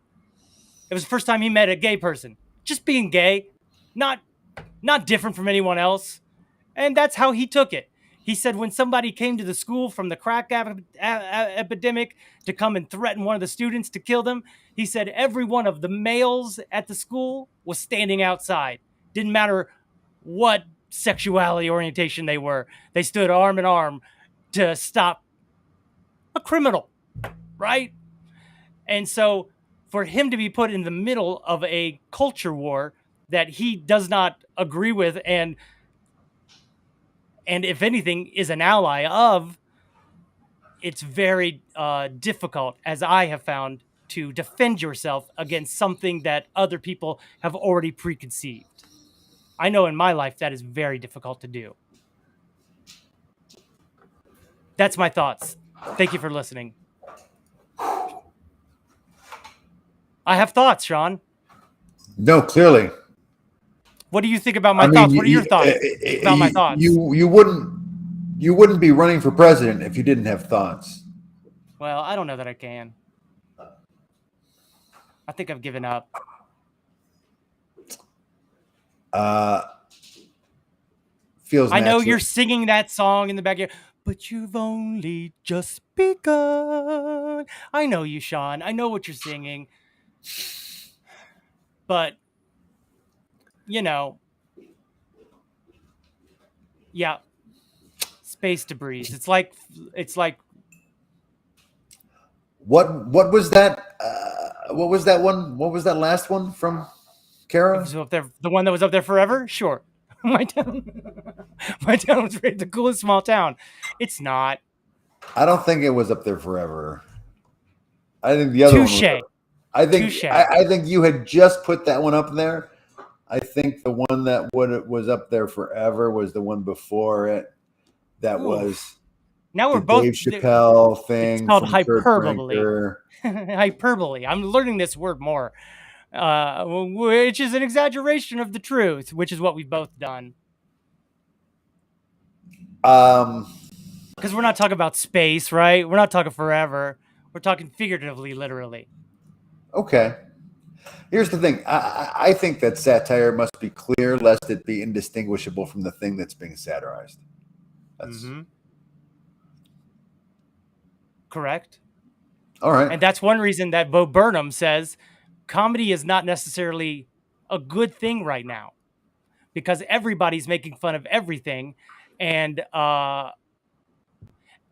it was the first time he met a gay person. Just being gay, not different from anyone else. And that's how he took it. He said when somebody came to the school from the crack epidemic to come and threaten one of the students to kill them, he said every one of the males at the school was standing outside. Didn't matter what sexuality orientation they were. They stood arm in arm to stop a criminal, right? And so for him to be put in the middle of a culture war that he does not agree with, and if anything is an ally of, it's very difficult, as I have found, to defend yourself against something that other people have already preconceived. I know in my life that is very difficult to do. That's my thoughts. Thank you for listening. I have thoughts, Sean. No, clearly. What do you think about my thoughts? What are your thoughts about my thoughts? You wouldn't be running for president if you didn't have thoughts. Well, I don't know that I can. I think I've given up. Feels I know natural. you're singing that song in the back here, but you've only just begun. I know you, Sean. I know what you're singing. But, you know, yeah, space debris. It's like What was that? What was that one? What was that last one from Kara? up there, the one that was up there forever? Sure. My town was rated the coolest small town. It's not. I don't think it was up there forever. I think the other one was up. I think you had just put that one up there. I think the one that was up there forever was the one before it. That was now we're the both Dave Chappelle thing. It's called from hyperbole. Hyperbole. I'm learning this word more, which is an exaggeration of the truth, which is what we've both done. Because we're not talking about space, right? We're not talking forever. We're talking figuratively, literally. Okay. Here's the thing. I think that satire must be clear, lest it be indistinguishable from the thing that's being satirized. That's correct. All right. And that's one reason that Bo Burnham says comedy is not necessarily a good thing right now, because everybody's making fun of everything, and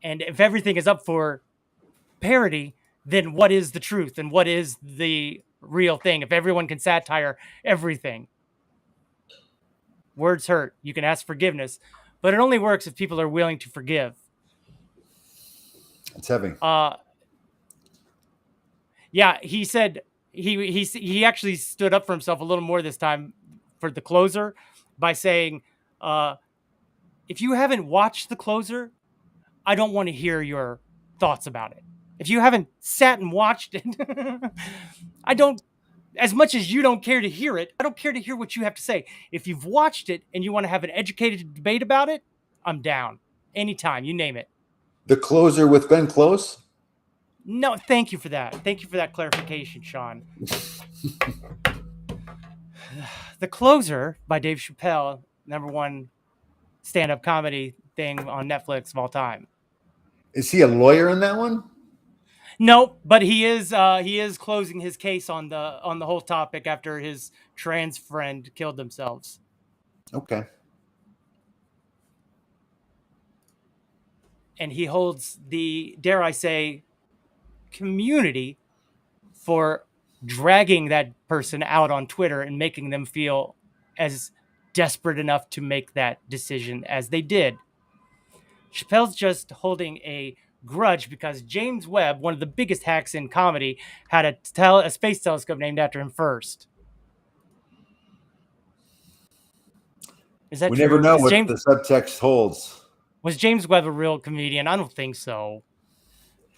if everything is up for parody, then what is the truth and what is the real thing? If everyone can satire everything, words hurt. You can ask forgiveness, but it only works if people are willing to forgive. It's heavy. Yeah, he said he actually stood up for himself a little more this time for the closer by saying, if you haven't watched the closer, I don't want to hear your thoughts about it. If you haven't sat and watched it, I don't, as much as you don't care to hear it, I don't care to hear what you have to say. If you've watched it and you want to have an educated debate about it, I'm down. Anytime, you name it. The closer with Glenn Close? No, thank you for that. Thank you for that clarification, Sean. The Closer by Dave Chappelle, #1 stand-up comedy thing on Netflix of all time. Is he a lawyer in that one? No, but he is closing his case on the whole topic after his trans friend killed themselves. Okay. And he holds the, dare I say, community for dragging that person out on Twitter and making them feel as desperate enough to make that decision as they did. Chappelle's just holding a grudge because James Webb, one of the biggest hacks in comedy, had a space telescope named after him first. Is that we true? never know what the subtext holds. Was James Webb a real comedian? I don't think so.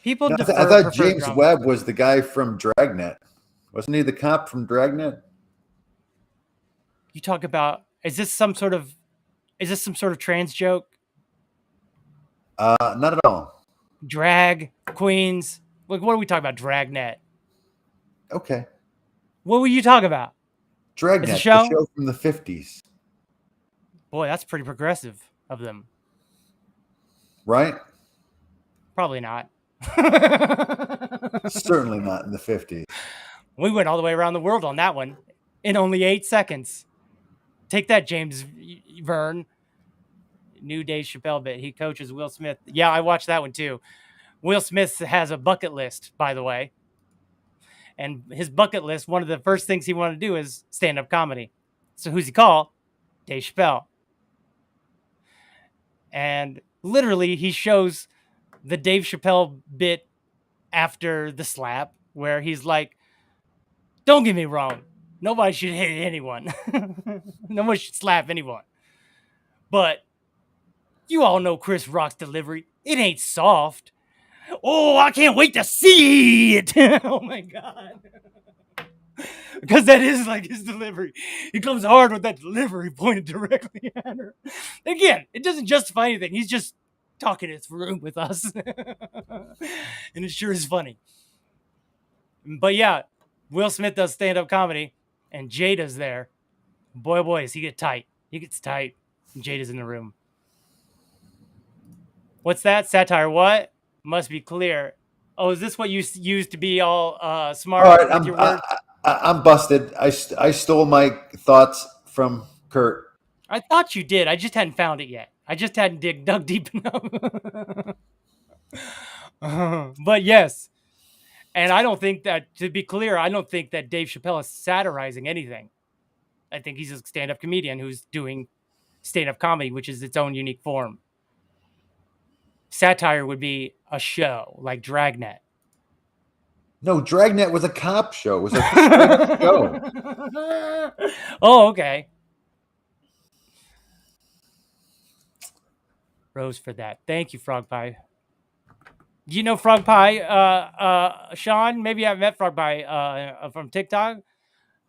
People I thought James Webb was the guy from Dragnet. Wasn't he the cop from Dragnet? You talk about, is this some sort of trans joke? Not at all. Drag queens. Like, what are we talking about? Dragnet. Okay. What were you talking about? Dragnet, the show from the 50s. Boy, that's pretty progressive of them. Right? Probably not. Certainly not in the 50s. We went all the way around the world on that one in only 8 seconds. Take that, James Verne. New Dave Chappelle bit. He coaches Will Smith. Yeah, I watched that one too. Will Smith has a bucket list, by the way. And his bucket list, one of the first things he wanted to do is stand-up comedy. So who's he call? Dave Chappelle. And literally, he shows the Dave Chappelle bit after the slap, where he's like, don't get me wrong. Nobody should hit anyone. Nobody should slap anyone. But you all know Chris Rock's delivery. It ain't soft. Oh, I can't wait to see it. Oh, my God. Because that is like his delivery. He comes hard with that delivery pointed directly at her. Again, it doesn't justify anything. He's just talking it through with us. And it sure is funny. But yeah, Will Smith does stand-up comedy, and Jada's there. Boy, oh boy, does he get tight. He gets tight, and Jada's in the room. What's that? Satire what? Must be clear. Oh, is this what you used to be all smart All right, with your words? I'm busted. I stole my thoughts from Kurt. I thought you did. I just hadn't found it yet. I just hadn't dug deep enough. But yes. And I don't think that, to be clear, I don't think that Dave Chappelle is satirizing anything. I think he's a stand-up comedian who's doing stand-up comedy, which is its own unique form. Satire would be a show like Dragnet. No, Dragnet was a cop show. It was a straight show. Oh, okay. Rose for that. Thank you, Frog Pie. Do you know Frog Pie, Sean? Maybe I've met Frog Pie from TikTok.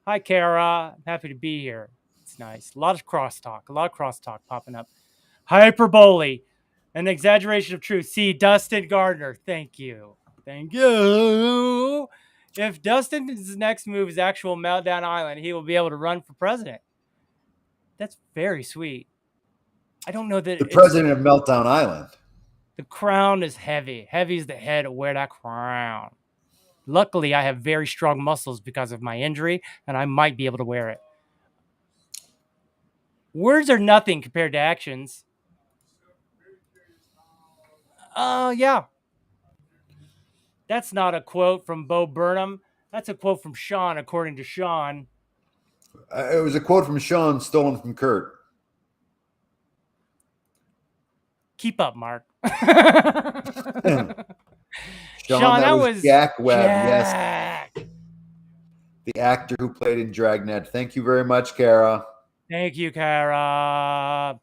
Hi, Kara. Happy to be here. It's nice. A lot of crosstalk popping up. Hyperbole. An exaggeration of truth. See, Dustin Gardner. Thank you. Thank you. If Dustin's next move is actual Meltdown Island, he will be able to run for president. That's very sweet. I don't know that the president of Meltdown Island. The crown is heavy. Heavy is the head to wear that crown. Luckily, I have very strong muscles because of my injury, and I might be able to wear it. Words are nothing compared to actions. Yeah. That's not a quote from Bo Burnham. That's a quote from Sean, according to Sean. It was a quote from Sean, stolen from Kurt. Keep up, Mark. Sean, that was Jack Webb. Jack. Yes. The actor who played in Dragnet. Thank you very much, Kara. Thank you, Kara.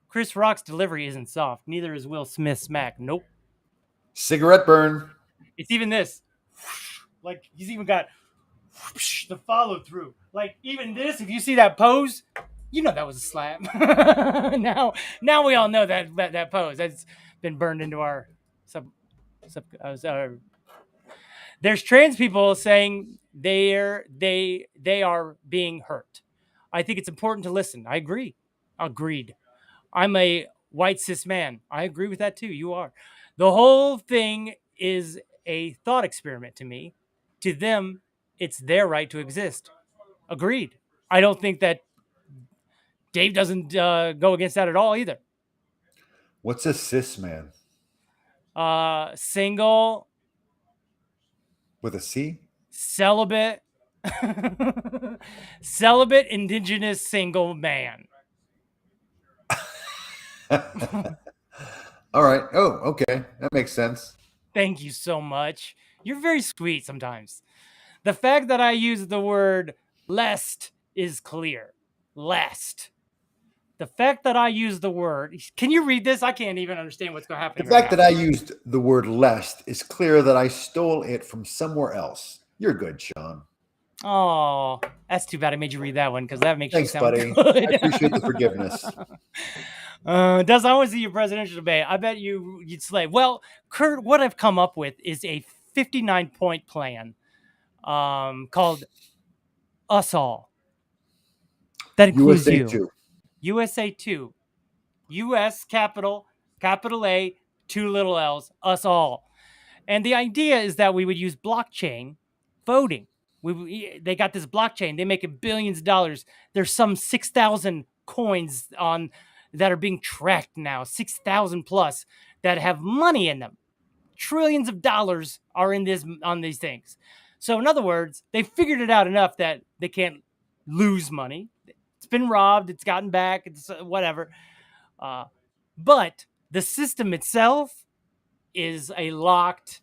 Chris Rock's delivery isn't soft. Neither is Will Smith's smack. Nope. Cigarette burn. It's even this. Like, he's even got the follow through. Like, even this, if you see that pose, you know that was a slap. now we all know that pose. That's been burned into our There's trans people saying they are being hurt. I think it's important to listen. I agree. Agreed. I'm a white cis man. I agree with that too. You are. The whole thing is a thought experiment to me. To them, it's their right to exist. Agreed. I don't think that Dave doesn't go against that at all either. What's a cis man? Single. With a C? Celibate. Celibate, indigenous, single man. All right. Oh, okay. That makes sense. Thank you so much. You're very sweet sometimes. The fact that I use the word lest is clear. Lest. The fact that I use the word... Can you read this? I can't even understand what's going to happen. The fact that I used the word lest is clear that I stole it from somewhere else. You're good, Sean. Oh, that's too bad I made you read that one because that makes Thanks, you sound buddy. good. I appreciate the forgiveness. Does I want to see your presidential debate? I bet you'd slay. Well, Kurt, what I've come up with is a 59-point plan called Us All. That includes USA you. 2. USA 2. US capital A, 2 little L's, us all. And the idea is that we would use blockchain voting. They got this blockchain. They make billions of dollars. There's some 6,000 coins that are being tracked now, 6,000 plus, that have money in them. Trillions of dollars are on these things. So in other words, they figured it out enough that they can't lose money. It's been robbed. It's gotten back. It's whatever. But the system itself is a locked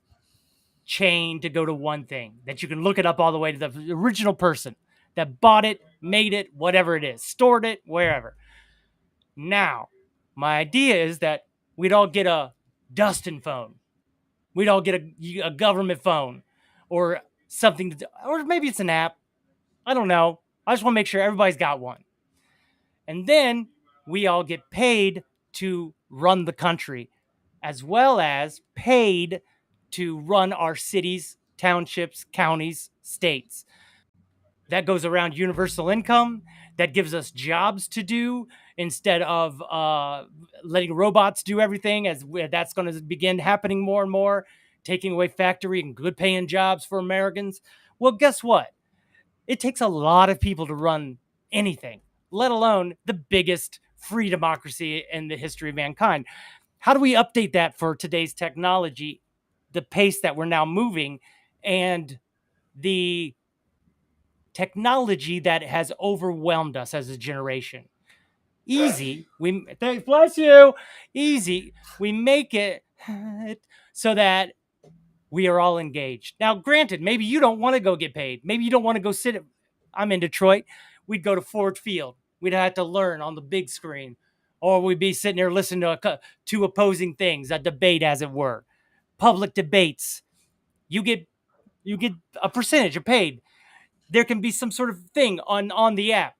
chain to go to one thing that you can look it up all the way to the original person that bought it, made it, whatever it is, stored it, wherever. Now, my idea is that we'd all get a DUSTiN phone. We'd all get a government phone or something to do, or maybe it's an app. I don't know. I just want to make sure everybody's got one. And then we all get paid to run the country, as well as paid to run our cities, townships, counties, states. That goes around universal income. That gives us jobs to do instead of letting robots do everything, as that's going to begin happening more and more, taking away factory and good paying jobs for Americans. Well, guess what? It takes a lot of people to run anything, let alone the biggest free democracy in the history of mankind. How do we update that for today's technology, the pace that we're now moving, and the technology that has overwhelmed us as a generation? Easy. Bless you. Easy. We make it so that we are all engaged. Now, granted, maybe you don't want to go get paid. Maybe you don't want to go sit. I'm in Detroit. We'd go to Ford Field. We'd have to learn on the big screen, or we'd be sitting there listening to two opposing things, a debate, as it were, public debates. You get a percentage of paid. There can be some sort of thing on the app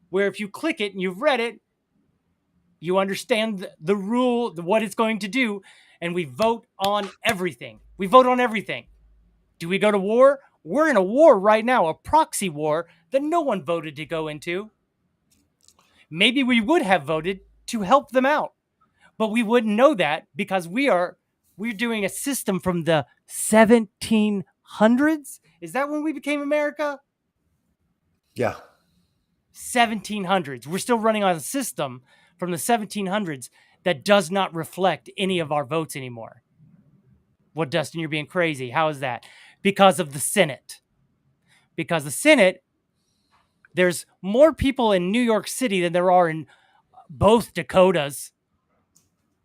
where if you click it and you've read it, you understand the rule, what it's going to do, and we vote on everything. We vote on everything. Do we go to war? We're in a war right now, a proxy war that no one voted to go into. Maybe we would have voted to help them out, but we wouldn't know that because we're doing a system from the 1700s. Is that when we became America? Yeah. 1700s. We're still running on a system from the 1700s that does not reflect any of our votes anymore. What, Dustin, you're being crazy. How is that? Because of the Senate. Because the Senate, there's more people in New York City than there are in both Dakotas.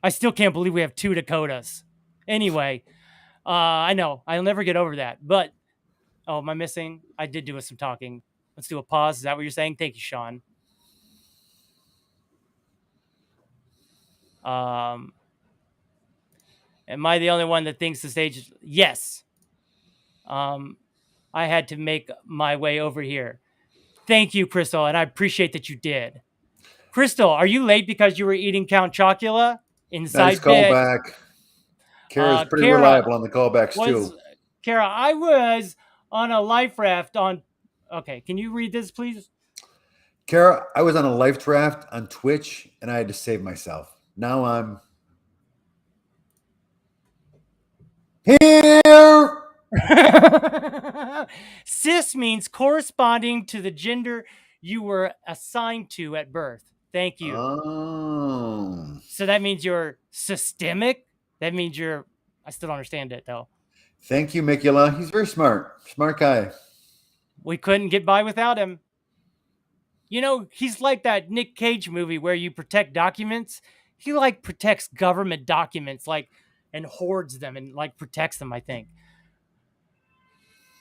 I still can't believe we have 2 Dakotas. Anyway, I know. I'll never get over that. But, oh, am I missing? I did do some talking. Let's do a pause. Is that what you're saying? Thank you, Sean. Am I the only one that thinks the stage is... Yes. I had to make my way over here. Thank you, Crystal, and I appreciate that you did. Crystal, are you late because you were eating Count Chocula inside nice callback. Kara's pretty reliable on the callbacks too. Kara, I was on a life raft on... Okay, can you read this, please? Kara, I was on a life raft on Twitch, and I had to save myself. Now I'm here. Cis means corresponding to the gender you were assigned to at birth. Thank you. Oh. So that means you're systemic? That means you're... I still don't understand it, though. Thank you, Mikula. He's very smart. Smart guy. We couldn't get by without him. You know, he's like that Nick Cage movie where you protect documents. He, like, protects government documents, like, and hoards them and, like, protects them, I think.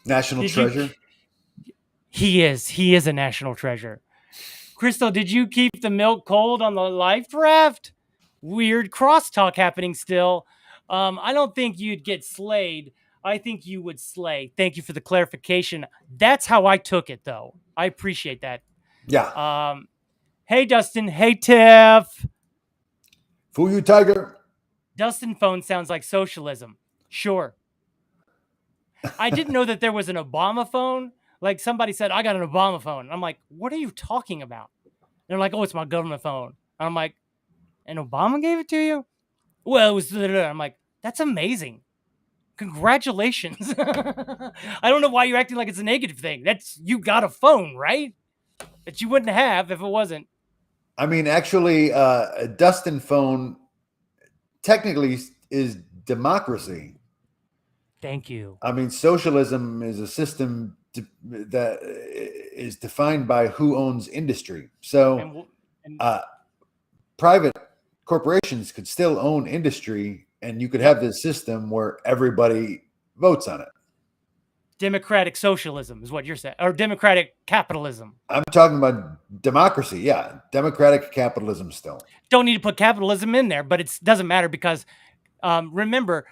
National treasure? He is a national treasure. Crystal, did you keep the milk cold on the life raft? Weird crosstalk happening still. I don't think you'd get slayed. I think you would slay. Thank you for the clarification. That's how I took it, though. I appreciate that. Yeah. Hey, Dustin. Hey, Tiff. Fool you, tiger. Dustin phone sounds like socialism. Sure. I didn't know that there was an Obama phone. Like somebody said, I got an Obama phone. I'm like, what are you talking about? And they're like, oh, it's my government phone. And I'm like, and Obama gave it to you? Well, it was... I'm like, that's amazing. Congratulations. I don't know why you're acting like it's a negative thing. You got a phone, right? That you wouldn't have if it wasn't. I mean, actually, a Dustin phone technically is democracy. Thank you. I mean, socialism is a system that is defined by who owns industry. So private corporations could still own industry, and you could have this system where everybody votes on it. Democratic socialism is what you're saying, or democratic capitalism. I'm talking about democracy. Yeah, democratic capitalism still. Don't need to put capitalism in there, but it doesn't matter because remember,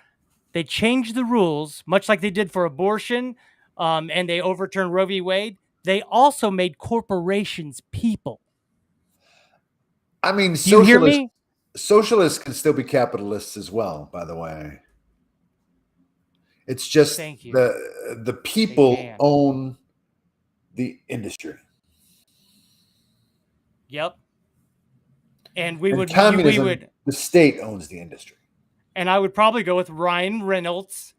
they changed the rules, much like they did for abortion. and they overturned Roe v. Wade, they also made corporations people. I mean, Do you hear me? Socialists can still be capitalists as well, by the way. It's just Thank you. the people can. own the industry. Yep. And communism, the state owns the industry. And I would probably go with Ryan Reynolds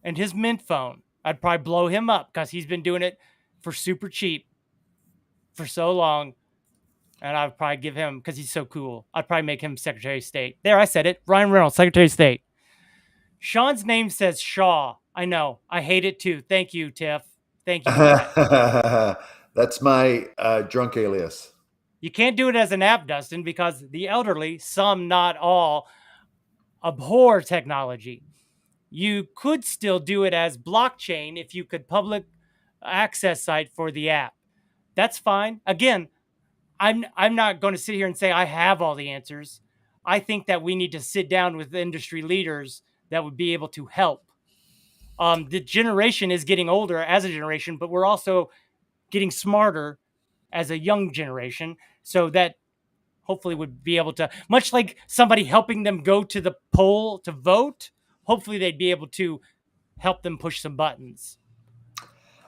and his Mint phone. I'd probably blow him up because he's been doing it for super cheap for so long. And I'd probably give him, because he's so cool, I'd probably make him Secretary of State. There, I said it. Ryan Reynolds, Secretary of State. Sean's name says Shaw. I know. I hate it too. Thank you, Tiff. Thank you. That's my drunk alias. You can't do it as an app, Dustin, because the elderly, some not all, abhor technology. You could still do it as blockchain if you could public access site for the app. That's fine. Again, I'm not going to sit here and say I have all the answers. I think that we need to sit down with industry leaders that would be able to help. The generation is getting older as a generation, but we're also getting smarter as a young generation, so that hopefully would be able to, much like somebody helping them go to the poll to vote, hopefully they'd be able to help them push some buttons.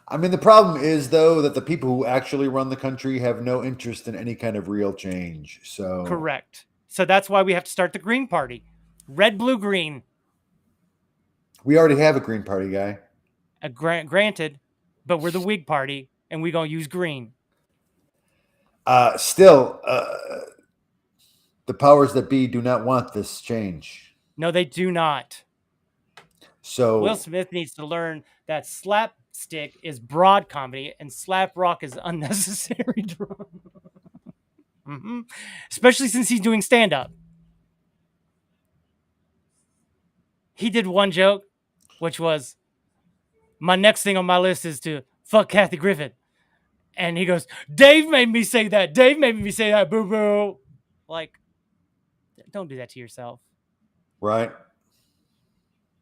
I mean, the problem is, though, that the people who actually run the country have no interest in any kind of real change. So correct. So that's why we have to start the Green Party. Red, blue, green. We already have a Green Party guy. Granted, but we're the Whig Party, and we're going to use green. Still, the powers that be do not want this change. No, they do not. So Will Smith needs to learn that slapstick is broad comedy and slap rock is unnecessary drama. Especially since he's doing stand-up. He did one joke, which was, my next thing on my list is to fuck Kathy Griffin. And he goes, Dave made me say that. Dave made me say that, boo-boo. Like, don't do that to yourself. Right.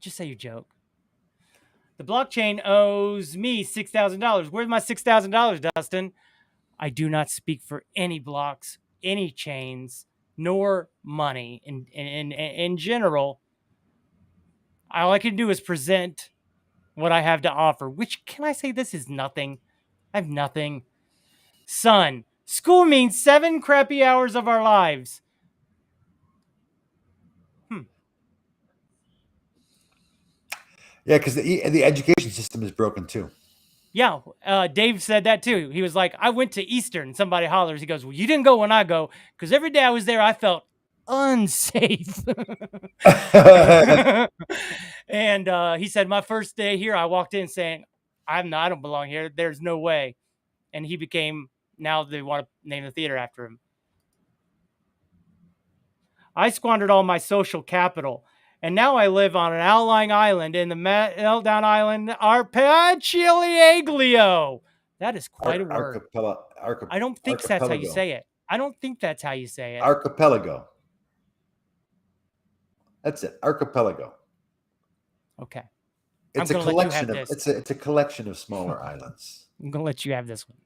Just say you joke. The blockchain owes me $6,000. Where's my $6,000, Dustin? I do not speak for any blocks, any chains, nor money. In general, all I can do is present what I have to offer, which, can I say, this is nothing. I have nothing. Son, school means 7 crappy hours of our lives. Yeah, because the education system is broken too. Yeah, Dave said that too. He was like, I went to Eastern. Somebody hollers. He goes, well, you didn't go when I go, because every day I was there, I felt unsafe. And he said, my first day here, I walked in saying, I don't belong here. There's no way. And he became, now they want to name the theater after him. I squandered all my social capital, and now I live on an outlying island in the Meltdown Island archipelago. That is quite a word. I don't think that's how you say it. I don't think that's how you say it. Archipelago. That's it. Archipelago. Okay. It's a collection of it's a collection of smaller islands. I'm gonna let you have this one.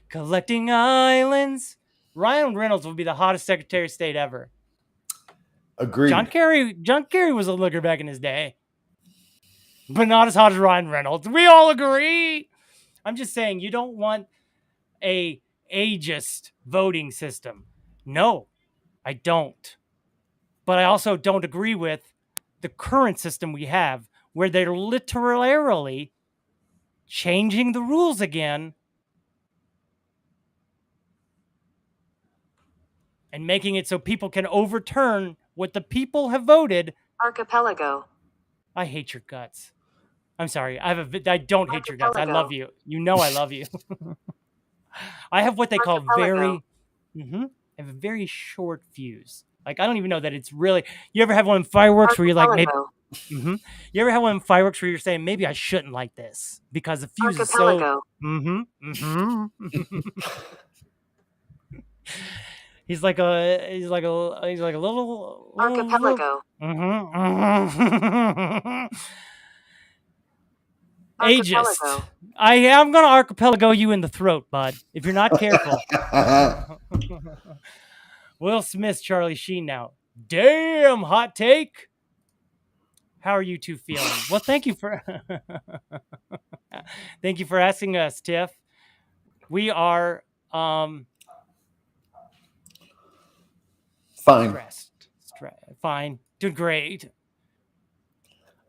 Collecting islands. Ryan Reynolds will be the hottest Secretary of State ever. Agreed. John Kerry was a looker back in his day, but not as hot as Ryan Reynolds. We all agree. I'm just saying, you don't want a ageist voting system. No, I don't. But I also don't agree with the current system we have, where they're literally changing the rules again and making it so people can overturn what the people have voted. Archipelago. I hate your guts. I'm sorry. I don't hate your guts. I love you. You know I love you. I have what they call I have a very short fuse. Like, I don't even know that it's really. You ever have one of fireworks where you're like, maybe. You ever have one of fireworks where you're saying, maybe I shouldn't like this because the fuse is so. He's like a little archipelago. Ageist. I'm gonna archipelago you in the throat, bud. If you're not careful. Will Smith, Charlie Sheen now. Damn, hot take. How are you two feeling? Well, thank you for thank you for asking us, Tiff. We are Fine. stressed. Fine. Doing great.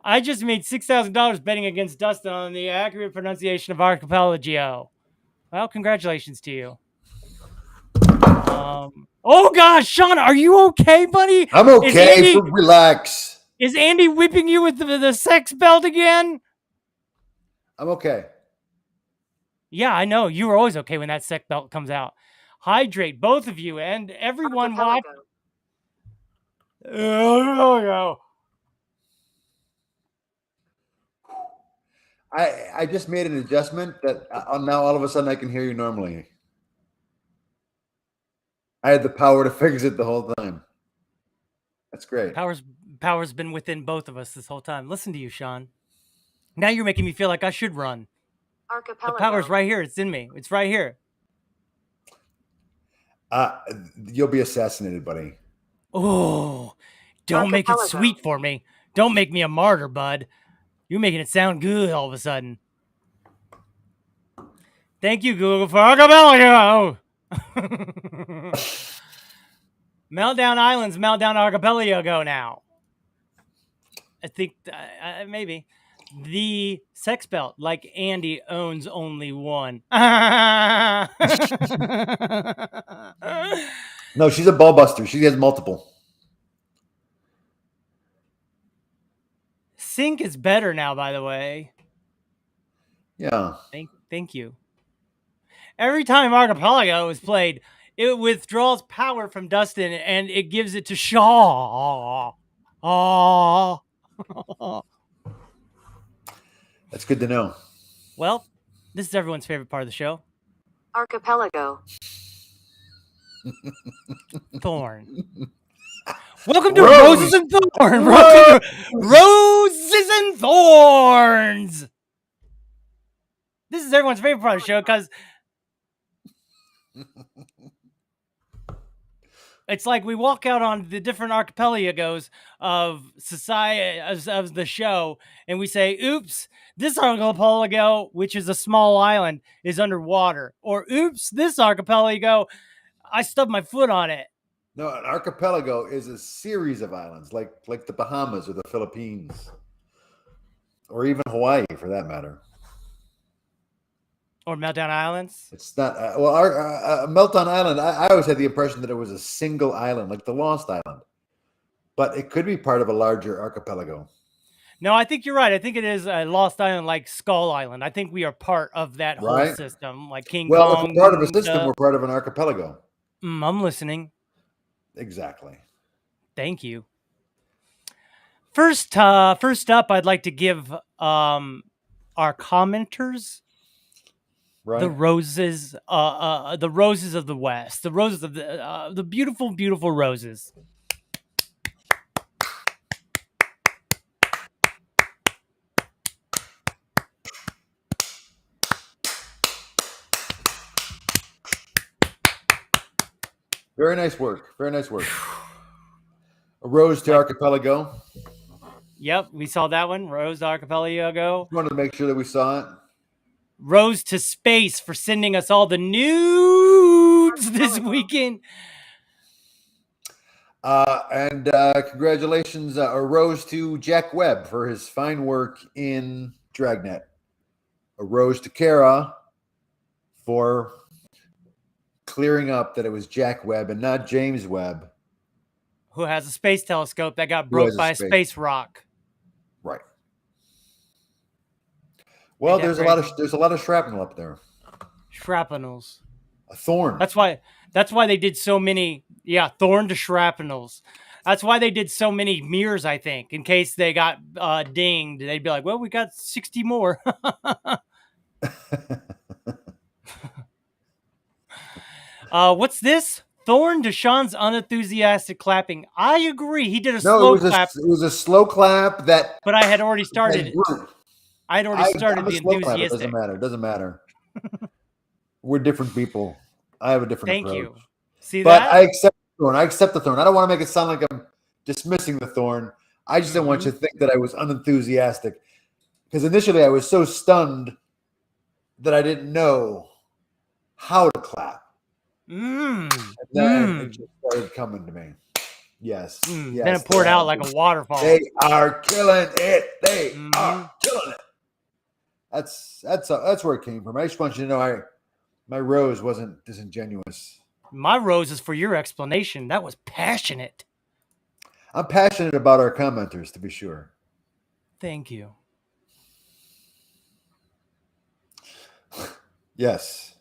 I just made $6,000 betting against Dustin on the accurate pronunciation of archipelago. Well, congratulations to you. Oh gosh, Sean, are you okay, buddy? I'm okay. Relax. Is Andy whipping you with the sex belt again? I'm okay. Yeah, I know. You were always okay when that sex belt comes out. Hydrate, both of you, and everyone watch. I just made an adjustment that now all of a sudden I can hear you normally. I had the power to fix it the whole time. That's great. Power's been within both of us this whole time. Listen to you, Sean. Now you're making me feel like I should run. The power's right here. It's in me. It's right here. You'll be assassinated, buddy. Oh, don't make it sweet for me. Don't make me a martyr, bud. You're making it sound good all of a sudden. Thank you, Google, for archipelago. Meltdown Island's Meltdown Archipelago now. I think maybe the sex belt, like Andy, owns only one. No, she's a ball buster. She has multiple. Sync is better now, by the way. Yeah. Thank you. Every time Archipelago is played, it withdraws power from Dustin and it gives it to Shaw. That's good to know. Well, this is everyone's favorite part of the show. Archipelago. Thorn. Welcome to Roses and Thorns. Welcome to Roses and Thorns. This is everyone's favorite part of the show because it's like we walk out on the different archipelagos of society, of the show, and we say, oops, this archipelago, which is a small island, is underwater. Or, oops, this archipelago, I stubbed my foot on it. No, an archipelago is a series of islands, like the Bahamas or the Philippines, or even Hawaii, for that matter. Or Meltdown Islands? It's not. Meltdown Island, I always had the impression that it was a single island, like the Lost Island. But it could be part of a larger archipelago. No, I think you're right. I think it is a Lost Island like Skull Island. I think we are part of that whole system, like King Kong. Well, if we're part of a system, we're part of an archipelago. I'm listening. Exactly. Thank you. First up, I'd like to give our commenters the roses, the roses of the West, the roses of the beautiful, beautiful roses. Very nice work. Very nice work. A rose to archipelago. Yep, we saw that one. Rose to archipelago. Wanted to make sure that we saw it. Rose to space for sending us all the nudes this weekend. And congratulations, a rose to Jack Webb for his fine work in Dragnet. A rose to Kara for clearing up that it was Jack Webb and not James Webb, who has a space telescope that got broke by a space rock. Right. Well, there's a lot of shrapnel up there. Shrapnels. A thorn. That's why they did so many. Yeah, thorn to shrapnels. That's why they did so many mirrors, I think, in case they got dinged. They'd be like, well, we got 60 more. What's this? Thorn to Sean's unenthusiastic clapping. I agree. He did a slow clap. It was a slow clap that. But I had already started it. I'd already started I'm a the slow clapper. enthusiastic. It doesn't matter. We're different people. I have a different Thank approach. you. See But that? I accept the thorn. I accept the thorn. I don't want to make it sound like I'm dismissing the thorn. I just don't want you to think that I was unenthusiastic. Because initially I was so stunned that I didn't know how to clap. And then it just started coming to me. Yes. Yes. Then it poured out like a waterfall. They are killing it. They are killing it. That's where it came from. I just want you to know my rose wasn't disingenuous. My rose is for your explanation. That was passionate. I'm passionate about our commenters, to be sure. Thank you. Yes.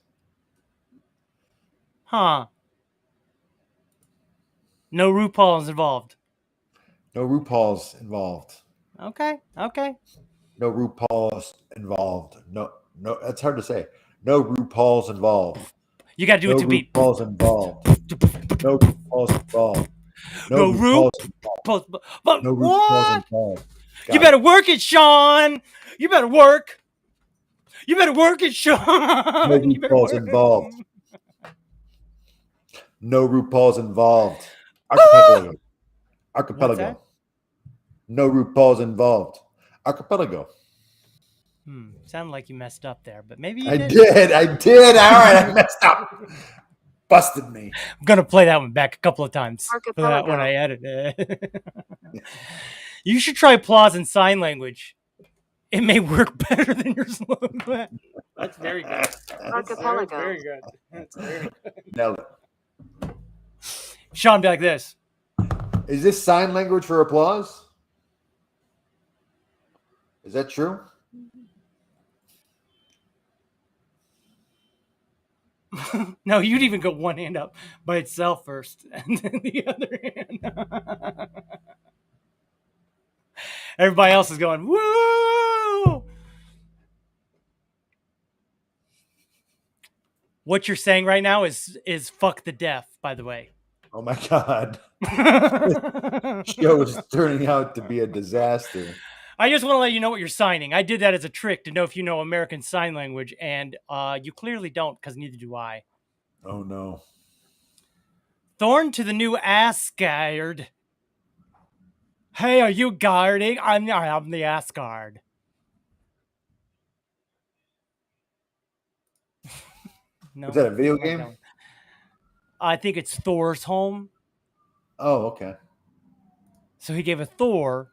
Huh. No RuPaul's involved. No RuPaul's involved. Okay. No RuPaul's involved. No, that's hard to say. No RuPaul's involved. You got to do it to beat. RuPaul's involved. No RuPaul's involved. No RuPaul's involved. No What? RuPaul's involved. You better work it, Sean. You better work. You better work it, Sean. No RuPaul's involved. No RuPaul's involved. Archipelago. No RuPaul's involved. Archipelago. Sounded like you messed up there, but maybe you I didn't. did. All right, I messed up. Busted me. I'm gonna play that one back a couple of times for that Archipelago. when I edit it. You should try applause in sign language. It may work better than your slow clap. That's very good. Archipelago. Very good. That's very good. Nailed it. Sean, be like this. Is this sign language for applause? Is that true? No, you'd even go one hand up by itself first, and then the other hand. Everybody else is going, woo! What you're saying right now is fuck the deaf, by the way. Oh my God. Show is turning out to be a disaster. I just want to let you know what you're signing. I did that as a trick to know if you know American Sign Language, and you clearly don't, because neither do I. Oh no. Thorn to the new Asgard. Hey, are you guarding? I'm the Asgard. No, Is that a video game? No. I think it's Thor's home. Oh, okay. So he gave a Thor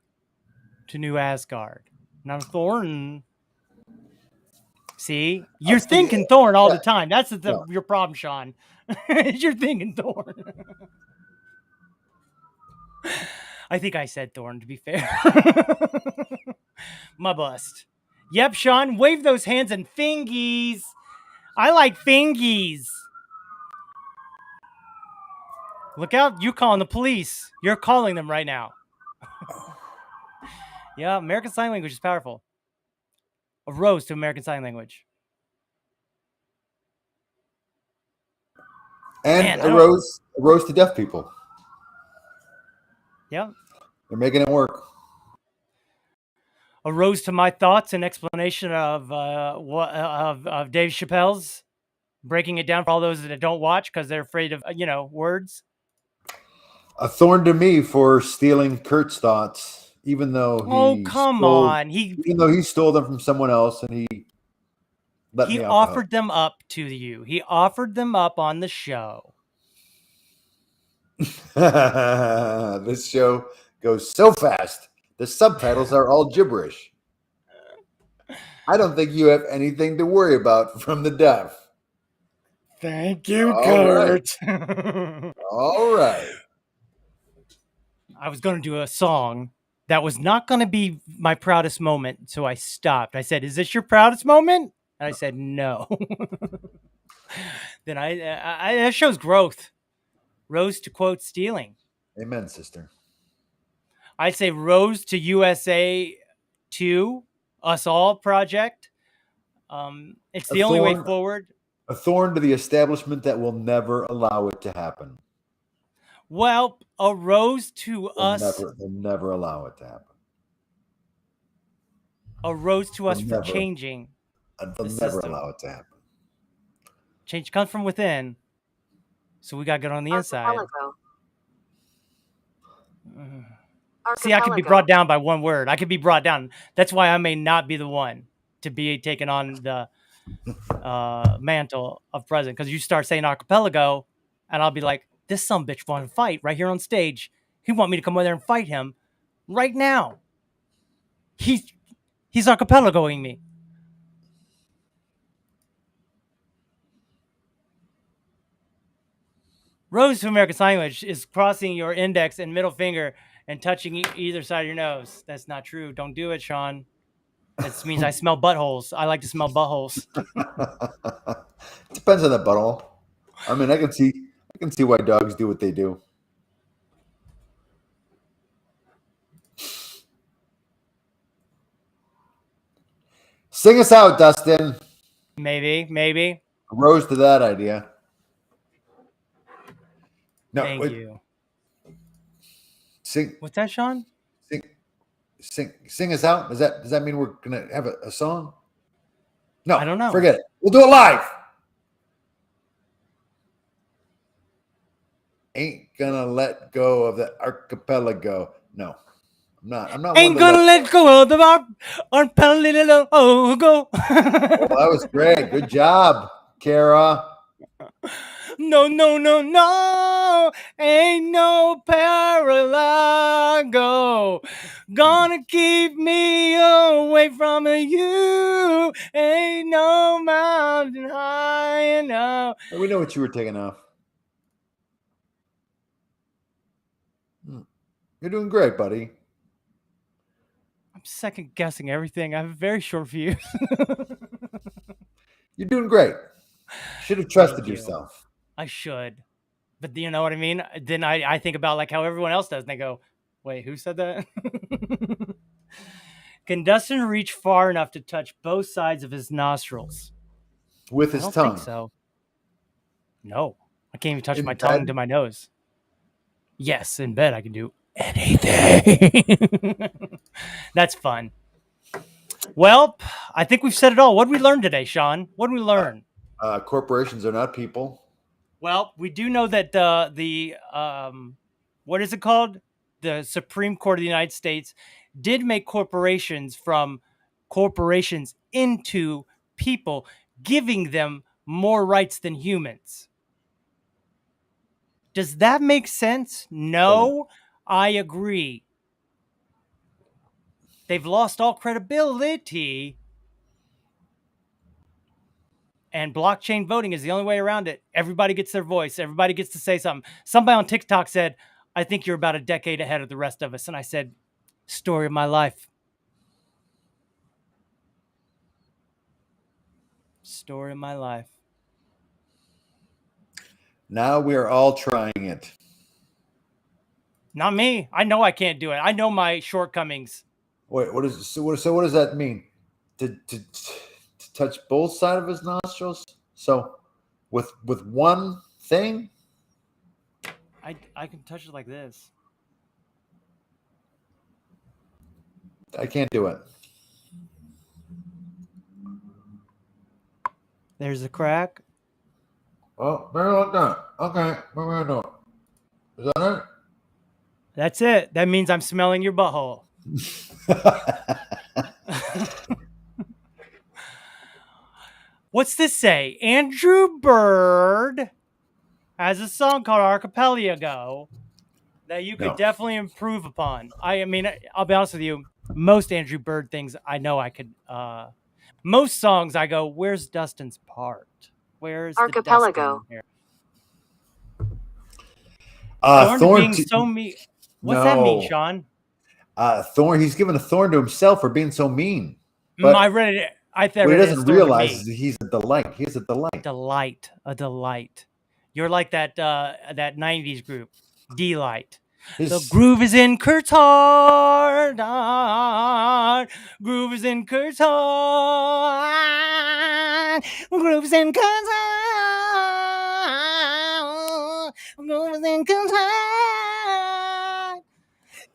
to New Asgard. Now Thorn. See? You're thinking Thorn all the time. That's your problem, Sean. You're thinking Thorn. I think I said Thorn, to be fair. My bust. Yep, Sean, wave those hands and fingies. I like fingies. Look out, you calling the police. You're calling them right now. Yeah, American Sign Language is powerful. A rose to American Sign Language. And a rose to deaf people. Yeah. They're making it work. A rose to my thoughts and explanation of Dave Chappelle's, breaking it down for all those that don't watch because they're afraid of words. A thorn to me for stealing Kurt's thoughts, even though even though he stole them from someone else, and he offered them up to you. He offered them up on the show. This show goes so fast. The subtitles are all gibberish. I don't think you have anything to worry about from the deaf. Thank you, Kurt. All right. I was going to do a song that was not going to be my proudest moment, so I stopped. I said, "Is this your proudest moment?" And I said, "No." Then that shows growth. Rose to quote stealing. Amen, sister. I'd say rose to USA 2, Us All project. It's the only way forward. A thorn to the establishment that will never allow it to happen. Well, a rose to us. They'll never allow it to happen. rose to us They'll for never- changing. They'll never allow it to happen. Change comes from within. So we got to get on the inside. See, I could be brought down by one word. I could be brought down. That's why I may not be the one to be taking on the mantle of president. Because you start saying archipelago, and I'll be like, this sumbitch want to fight right here on stage. He want me to come over there and fight him right now. He's archipelagoing me. Rose to American Sign Language is crossing your index and middle finger and touching either side of your nose. That's not true. Don't do it, Sean. That means I smell buttholes. I like to smell buttholes. Depends on the butthole. I mean, I can see why dogs do what they do. Sing us out, Dustin. Maybe. Rose to that idea. No, Thank you. Sing. What's that, Sean? Sing us out. Does that mean we're gonna have a song? No, I don't know. Forget it. We'll do it live. Ain't gonna let go of the archipelago. No, I'm not. Ain't gonna let go of the archipelago. Oh, that was great. Good job, Kara. No. Ain't no paralago gonna keep me away from you. Ain't no mountain high enough. We know what you were taking off. You're doing great, buddy. I'm second guessing everything. I have a very short fuse. You're doing great. Should have trusted yourself. I should. But you know what I mean? Then I think about like how everyone else does, and they go, wait, who said that? Can Dustin reach far enough to touch both sides of his nostrils? With his I don't tongue? think so. No. I can't even touch my tongue to my nose. Yes, in bed I can do anything. That's fun. Well, I think we've said it all. What did we learn today, Sean? What did we learn? Corporations are not people. Well, we do know that the what is it called? The Supreme Court of the United States did make corporations from corporations into people, giving them more rights than humans. Does that make sense? No, I agree. They've lost all credibility. And blockchain voting is the only way around it. Everybody gets their voice. Everybody gets to say something. Somebody on TikTok said, I think you're about a decade ahead of the rest of us. And I said, story of my life. Story of my life. Now we are all trying it. Not me. I know I can't do it. I know my shortcomings. Wait, what does that mean? To touch both sides of his nostrils? So with one thing? I can touch it like this. I can't do it. There's a crack. Oh, maybe like that. Okay, maybe I do it. Is that it? That's it. That means I'm smelling your butthole. What's this say? Andrew Bird has a song called Archipelago that you could definitely improve upon. I mean, I'll be honest with you. Most Andrew Bird things I know I could. Most songs I go, where's Dustin's part? Where's Archipelago? The here? Thorn being so mean. What's that mean, Sean? Thorn. He's given a thorn to himself for being so mean. But I read it. I thought what he doesn't realize is he's a delight. He's a delight. A delight. You're like that that 90s group, D-Light. The groove is in Kurt's heart. Groove is in Kurt's heart. Groove is in Kurt's heart. Groove is in Kurt's heart.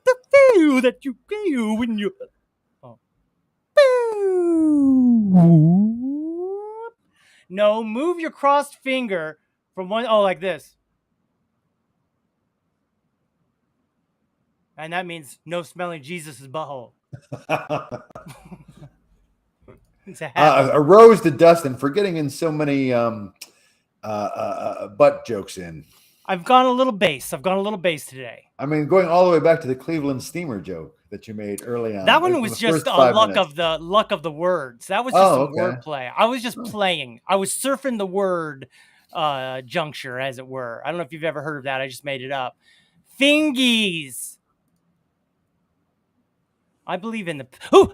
The feel that you feel when you. Oh. No, move your crossed finger from one. Oh, like this. And that means no smelling Jesus' butthole. A rose to Dustin for getting in so many butt jokes in. I've gone a little base. Today. I mean, going all the way back to the Cleveland steamer joke that you made early on. That one was just a luck of the words. That was just some wordplay. I was just playing. I was surfing the word juncture, as it were. I don't know if you've ever heard of that. I just made it up. Fingies. I believe in the. Ooh!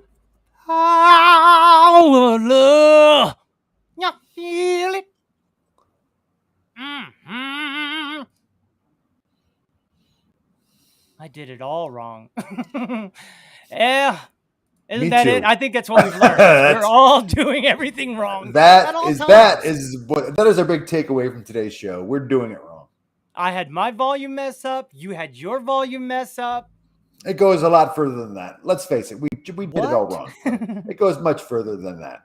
Love. You feel it. Mm-hmm. I did it all wrong. Yeah. Isn't that it? I think that's what we've learned. We're all doing everything wrong. That is our big takeaway from today's show. We're doing it wrong. I had my volume mess up. You had your volume mess up. It goes a lot further than that. Let's face it. We did it all wrong. It goes much further than that.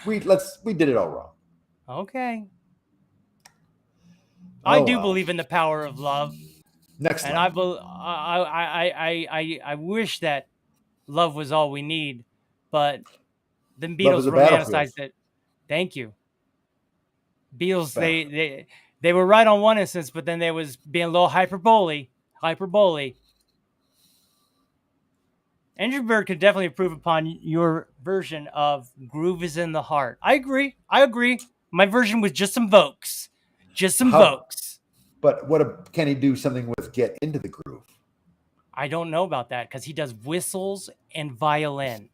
We did it all wrong. Okay. I do believe in the power of love. Next and I wish that love was all we need, but the Beatles romanticized it. Thank you. Beatles, they were right on one instance, but then they was being a little hyperbole. Andrew Bird could definitely improve upon your version of Groove is in the Heart. I agree. My version was just some Vokes. But can he do something with Get Into the Groove? I don't know about that because he does whistles and violin.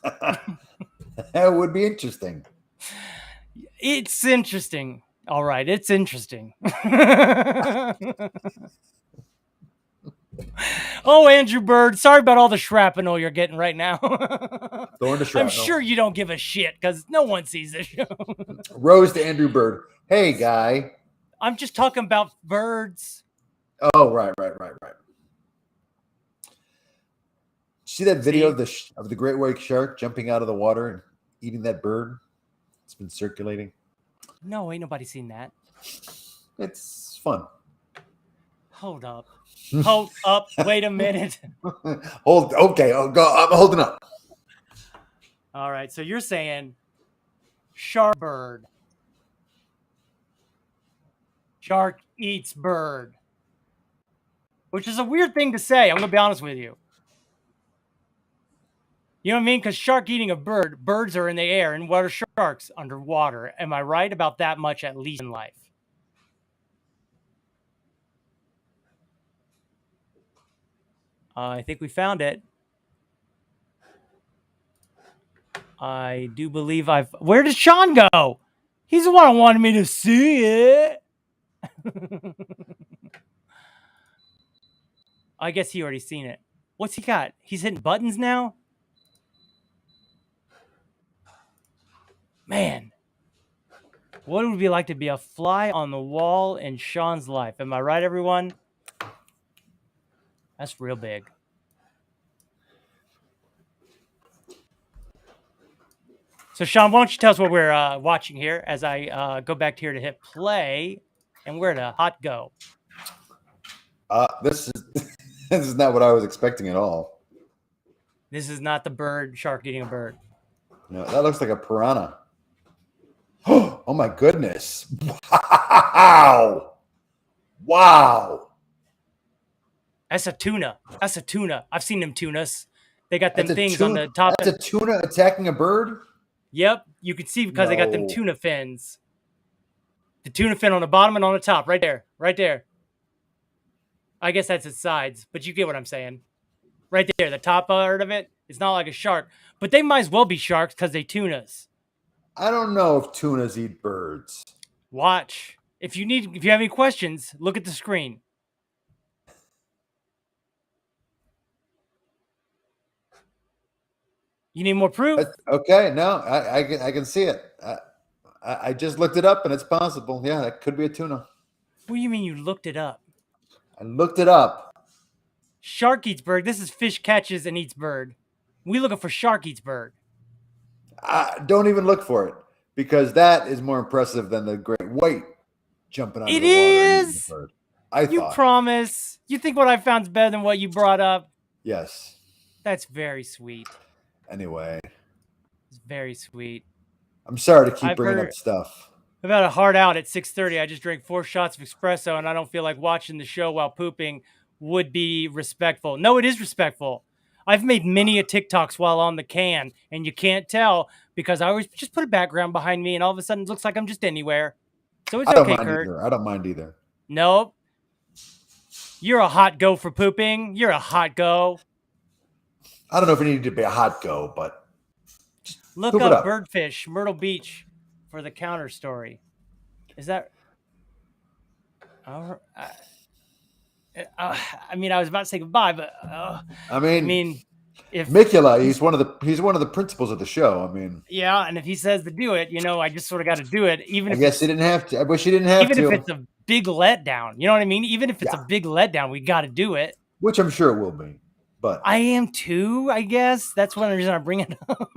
That would be interesting. It's interesting. All right, it's interesting. Oh, Andrew Bird, sorry about all the shrapnel you're getting right now. I'm sure you don't give a shit because no one sees this show. Rose to Andrew Bird. Hey, guy. I'm just talking about birds. Oh, right. See that video of the great white shark jumping out of the water and eating that bird? It's been circulating. No, ain't nobody seen that. It's fun. Hold up. Wait a minute. Okay. I'm holding up. All right. So you're saying shark bird. Shark eats bird. Which is a weird thing to say. I'm going to be honest with you. You know what I mean? Because shark eating a bird, birds are in the air, and what are sharks? Underwater. Am I right about that much, at least in life? I think we found it. I do believe Where did Sean go? He's the one who wanted me to see it. I guess he already seen it. What's he got? He's hitting buttons now? Man. What would it be like to be a fly on the wall in Sean's life? Am I right, everyone? That's real big. So, Sean, why don't you tell us what we're watching here as I go back here to hit play and where to hot go? This is not what I was expecting at all. This is not the bird shark eating a bird. No, that looks like a piranha. Oh my goodness! Wow! That's a tuna. I've seen them tunas. They got them things on the top. That's a tuna attacking a bird? Yep. You can see because they got them tuna fins. The tuna fin on the bottom and on the top. Right there. I guess that's its sides, but you get what I'm saying. Right there. The top part of it. It's not like a shark. But they might as well be sharks because they tunas. I don't know if tunas eat birds. Watch. If you have any questions, look at the screen. You need more proof? Okay, no, I can see it. I just looked it up, and it's possible. Yeah, that could be a tuna. What do you mean you looked it up? I looked it up. Shark eats bird. This is fish catches and eats bird. We looking for shark eats bird. Don't even look for it, because that is more impressive than the great white jumping out of It the water. And eating is. the bird. I You thought. promise. You think what I found is better than what you brought up? Yes. That's very sweet. Anyway, It's very sweet. I'm sorry to keep I've bringing heard- up stuff. I've had a hard out at 6:30. I just drank 4 shots of espresso, and I don't feel like watching the show while pooping would be respectful. No, it is respectful. I've made many a TikToks while on the can, and you can't tell because I always just put a background behind me, and all of a sudden it looks like I'm just anywhere. So it's I don't okay, mind Kurt. either. I don't mind either. Nope. You're a hot go for pooping. You're a hot go. I don't know if it needed to be a hot go, but Look poop it up up. Birdfish, Myrtle Beach for the counter story. Is that... I mean, I was about to say goodbye, but I mean, if Mikula, he's one of the principals of the show. I mean, yeah, and if he says to do it, I just sort of got to do it, even I if guess he didn't have to. I wish he didn't have even to. if it's a big letdown. You know what I mean? Even if it's a big letdown, we got to do it. Which I'm sure it will be. But I am too, I guess. That's one reason I bring it up.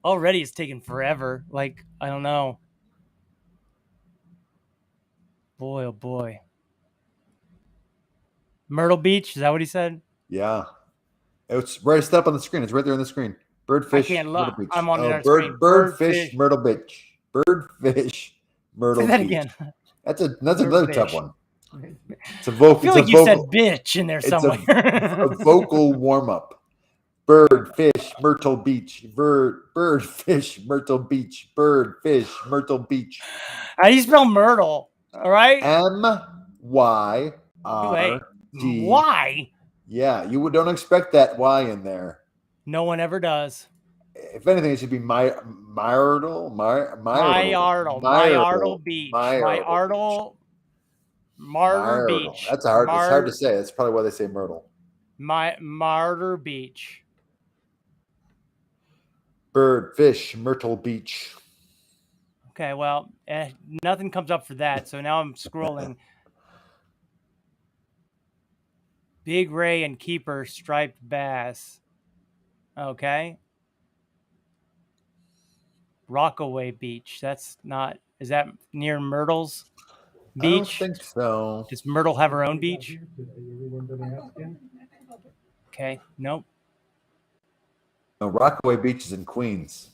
Already, it's taken forever. Like, I don't know. Boy, oh boy. Myrtle Beach, is that what he said? yeah, it's right up on the screen. It's right there on the screen. Birdfish. I can't look. Myrtle Beach. I'm on the bird, screen. Birdfish, Myrtle Beach. Birdfish, Myrtle Say that Beach. again. That's another Birdfish. tough one. It's a vocal. I feel like you said bitch in there somewhere. A vocal warm up. Birdfish, Myrtle Beach. Birdfish, Myrtle Beach. Birdfish, Myrtle Beach. How do you spell Myrtle? All right. MYRD. Why? Yeah, you don't expect that Y in there. No one ever does. If anything, it should be Myrdle Beach. Martyr Beach. That's hard. It's hard to say. That's probably why they say Myrtle. Martyr Beach. Birdfish, Myrtle Beach. Okay, well, nothing comes up for that. So now I'm scrolling. Big Ray and Keeper striped bass. Okay. Rockaway Beach. That's not. Is that near Myrtle's beach? I don't think so. Does Myrtle have her own beach? Okay. Nope. No, Rockaway Beach is in Queens.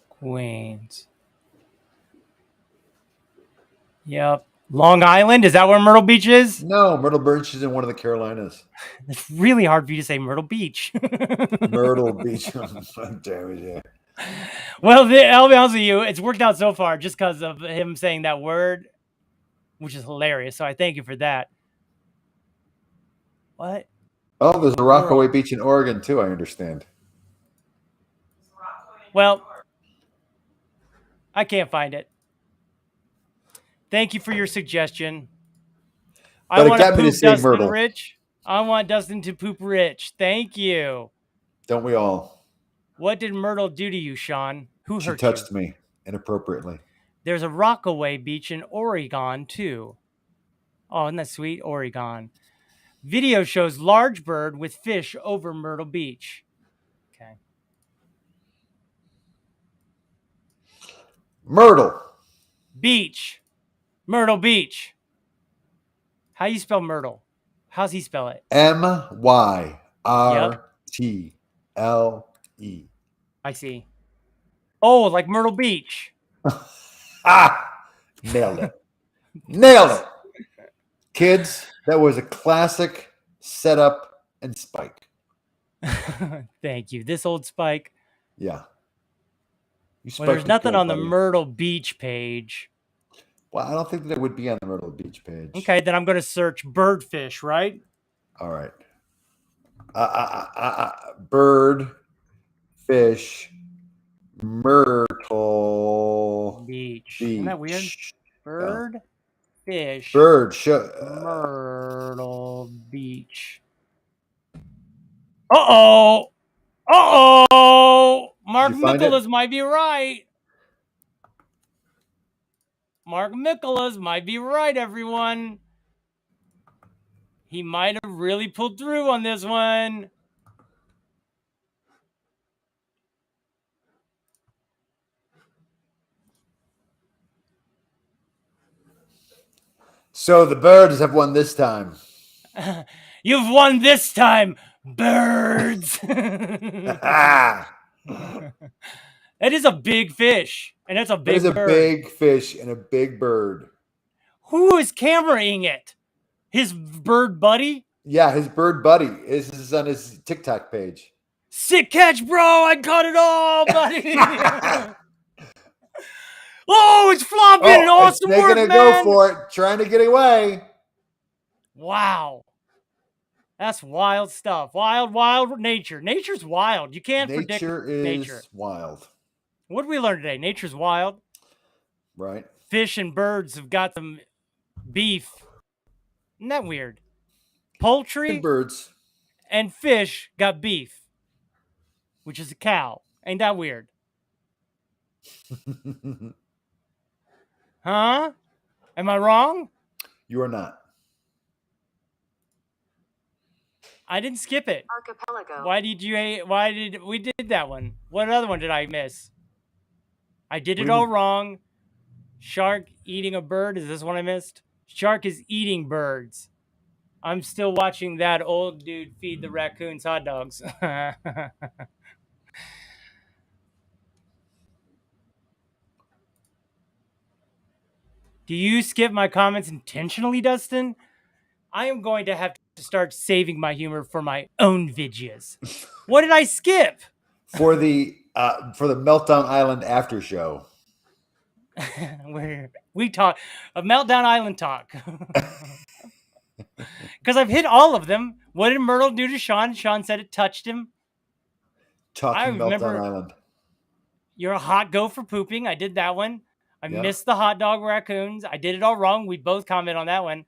Queens. Yep. Long Island? Is that where Myrtle Beach is? No, Myrtle Beach is in one of the Carolinas. It's really hard for you to say Myrtle Beach. Myrtle Beach. Damn it, yeah. Well, I'll be honest with you. It's worked out so far just because of him saying that word, which is hilarious. So I thank you for that. What? Oh, there's a Rockaway Beach in Oregon, too, I understand. Well, I can't find it. Thank you for your suggestion. But I want to poop Dustin Myrtle. Rich. I want Dustin to poop rich. Thank you. Don't we all? What did Myrtle do to you, Sean? Who hurt you? She touched me inappropriately. There's a Rockaway Beach in Oregon, too. Oh, isn't that sweet? Oregon. Video shows large bird with fish over Myrtle Beach. Okay. Myrtle. Beach. Myrtle Beach. How you spell Myrtle? How's he spell it? MYRTLE. I see. Oh, like Myrtle Beach. Nailed it. Nailed it. Kids, that was a classic setup and spike. Thank you. This old spike. Yeah. Well, there's nothing on the Myrtle Beach page. Well, I don't think that it would be on the Myrtle Beach page. Okay, then I'm going to search birdfish, right? All right. Bird, fish, Myrtle Beach. Isn't that weird? Bird, fish, Myrtle Beach. Uh-oh. Uh-oh. Mark Nicholas might be right. Mark Nicholas might be right, everyone. He might have really pulled through on this one. So the birds have won this time. You've won this time, birds. That is a big fish, and that's a big There's a bird. big fish and a big bird. Who is cameraing it? His bird buddy? Yeah, his bird buddy. This is on his TikTok page. Sick catch, bro! I caught it all, buddy. Oh, it's flopping! Awesome they're work, gonna man! go for it, trying to get away. Wow. That's wild stuff. Wild nature. Nature's wild. You can't predict nature. Nature is wild. What did we learn today? Nature's wild. Right. Fish and birds have got some beef. Isn't that weird? Poultry And birds and fish got beef, which is a cow. Ain't that weird? Huh? Am I wrong? You are not. I didn't skip it. Archipelago. Why did we did that one? What other one did I miss? I did it all wrong. Shark eating a bird. Is this one I missed? Shark is eating birds. I'm still watching that old dude feed the raccoons hot dogs. Do you skip my comments intentionally, Dustin? I am going to have to start saving my humor for my own videos. What did I skip? For the Meltdown Island after show. Where we talk a Meltdown Island talk. Because I've hit all of them. What did Myrtle do to Sean? Sean said it touched him. Talking Meltdown Island. You're a hot go for pooping. I did that one. I missed the hot dog raccoons. I did it all wrong. We both comment on that one.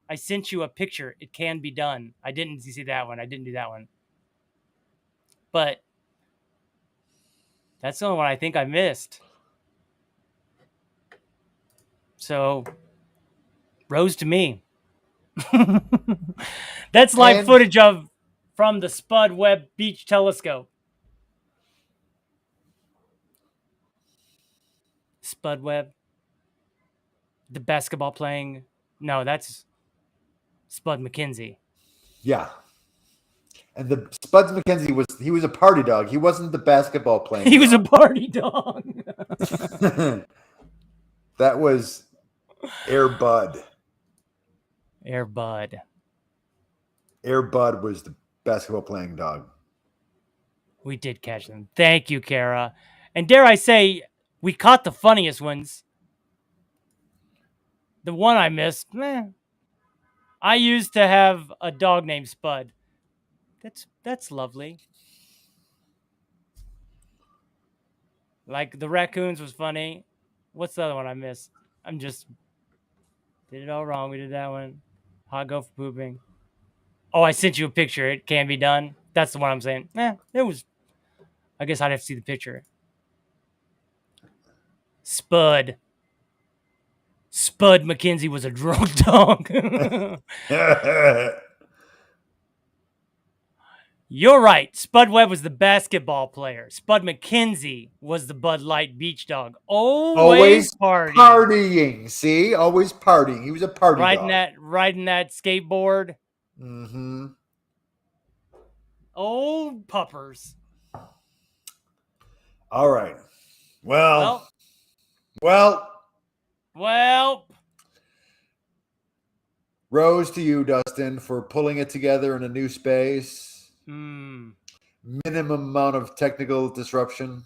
I sent you a picture. It can be done. I didn't see that one. I didn't do that one. But that's the only one I think I missed. So, rose to me. That's live footage from the Spud Webb Beach Telescope. Spud Webb. The basketball playing. No, that's Spud McKenzie. Yeah. And the Spuds McKenzie was a party dog. He wasn't the basketball playing. He was a party dog. That was Air Bud. Air Bud. Air Bud was the basketball playing dog. We did catch them. Thank you, Kara. And dare I say, we caught the funniest ones. The one I missed, I used to have a dog named Spud. That's lovely. Like the raccoons was funny. What's the other one I missed? Did it all wrong. We did that one. Hot go for pooping. Oh, I sent you a picture. It can be done. That's the one I'm saying. It was. I guess I'd have to see the picture. Spud McKenzie was a drunk dog. You're right. Spud Webb was the basketball player. Spud McKenzie was the Bud Light beach dog. Always partying. See? Always partying. He was a party dog. Riding that skateboard. Mm-hmm. Old puppers. All right. Well. Rose to you, Dustin, for pulling it together in a new space. Minimum amount of technical disruption.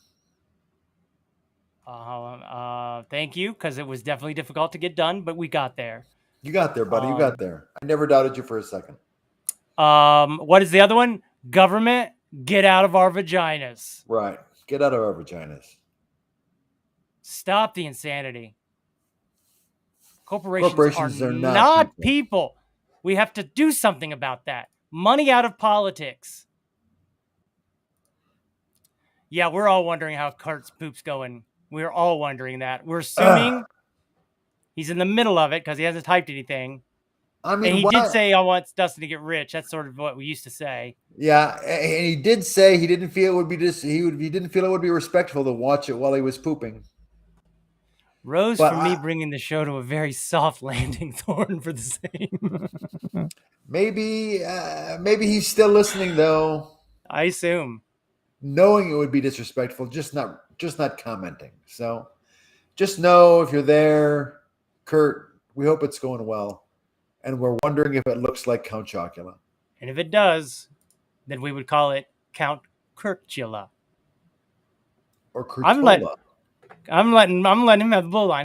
Thank you, because it was definitely difficult to get done, but we got there. You got there, buddy. You got there. I never doubted you for a second. What is the other one? Government, get out of our vaginas. Right. Get out of our vaginas. Stop the insanity. Corporations are not people. We have to do something about that. Money out of politics. Yeah, we're all wondering how Kurt's poop's going. We're all wondering that. We're assuming he's in the middle of it because he hasn't typed anything. I And mean, he why? did say, "I want Dustin to get rich." That's sort of what we used to say. Yeah, and he did say he didn't feel it would be he didn't feel it would be respectful to watch it while he was pooping. Rose But for me bringing the show to a very soft landing, Thorn for the same. maybe he's still listening though. I assume. Knowing it would be disrespectful, just not commenting. So just know if you're there, Kurt, we hope it's going well. And we're wondering if it looks like Count Chocula. And if it does, then we would call it Count Kurtula. Or Kurtola. I'm letting him have the bull line.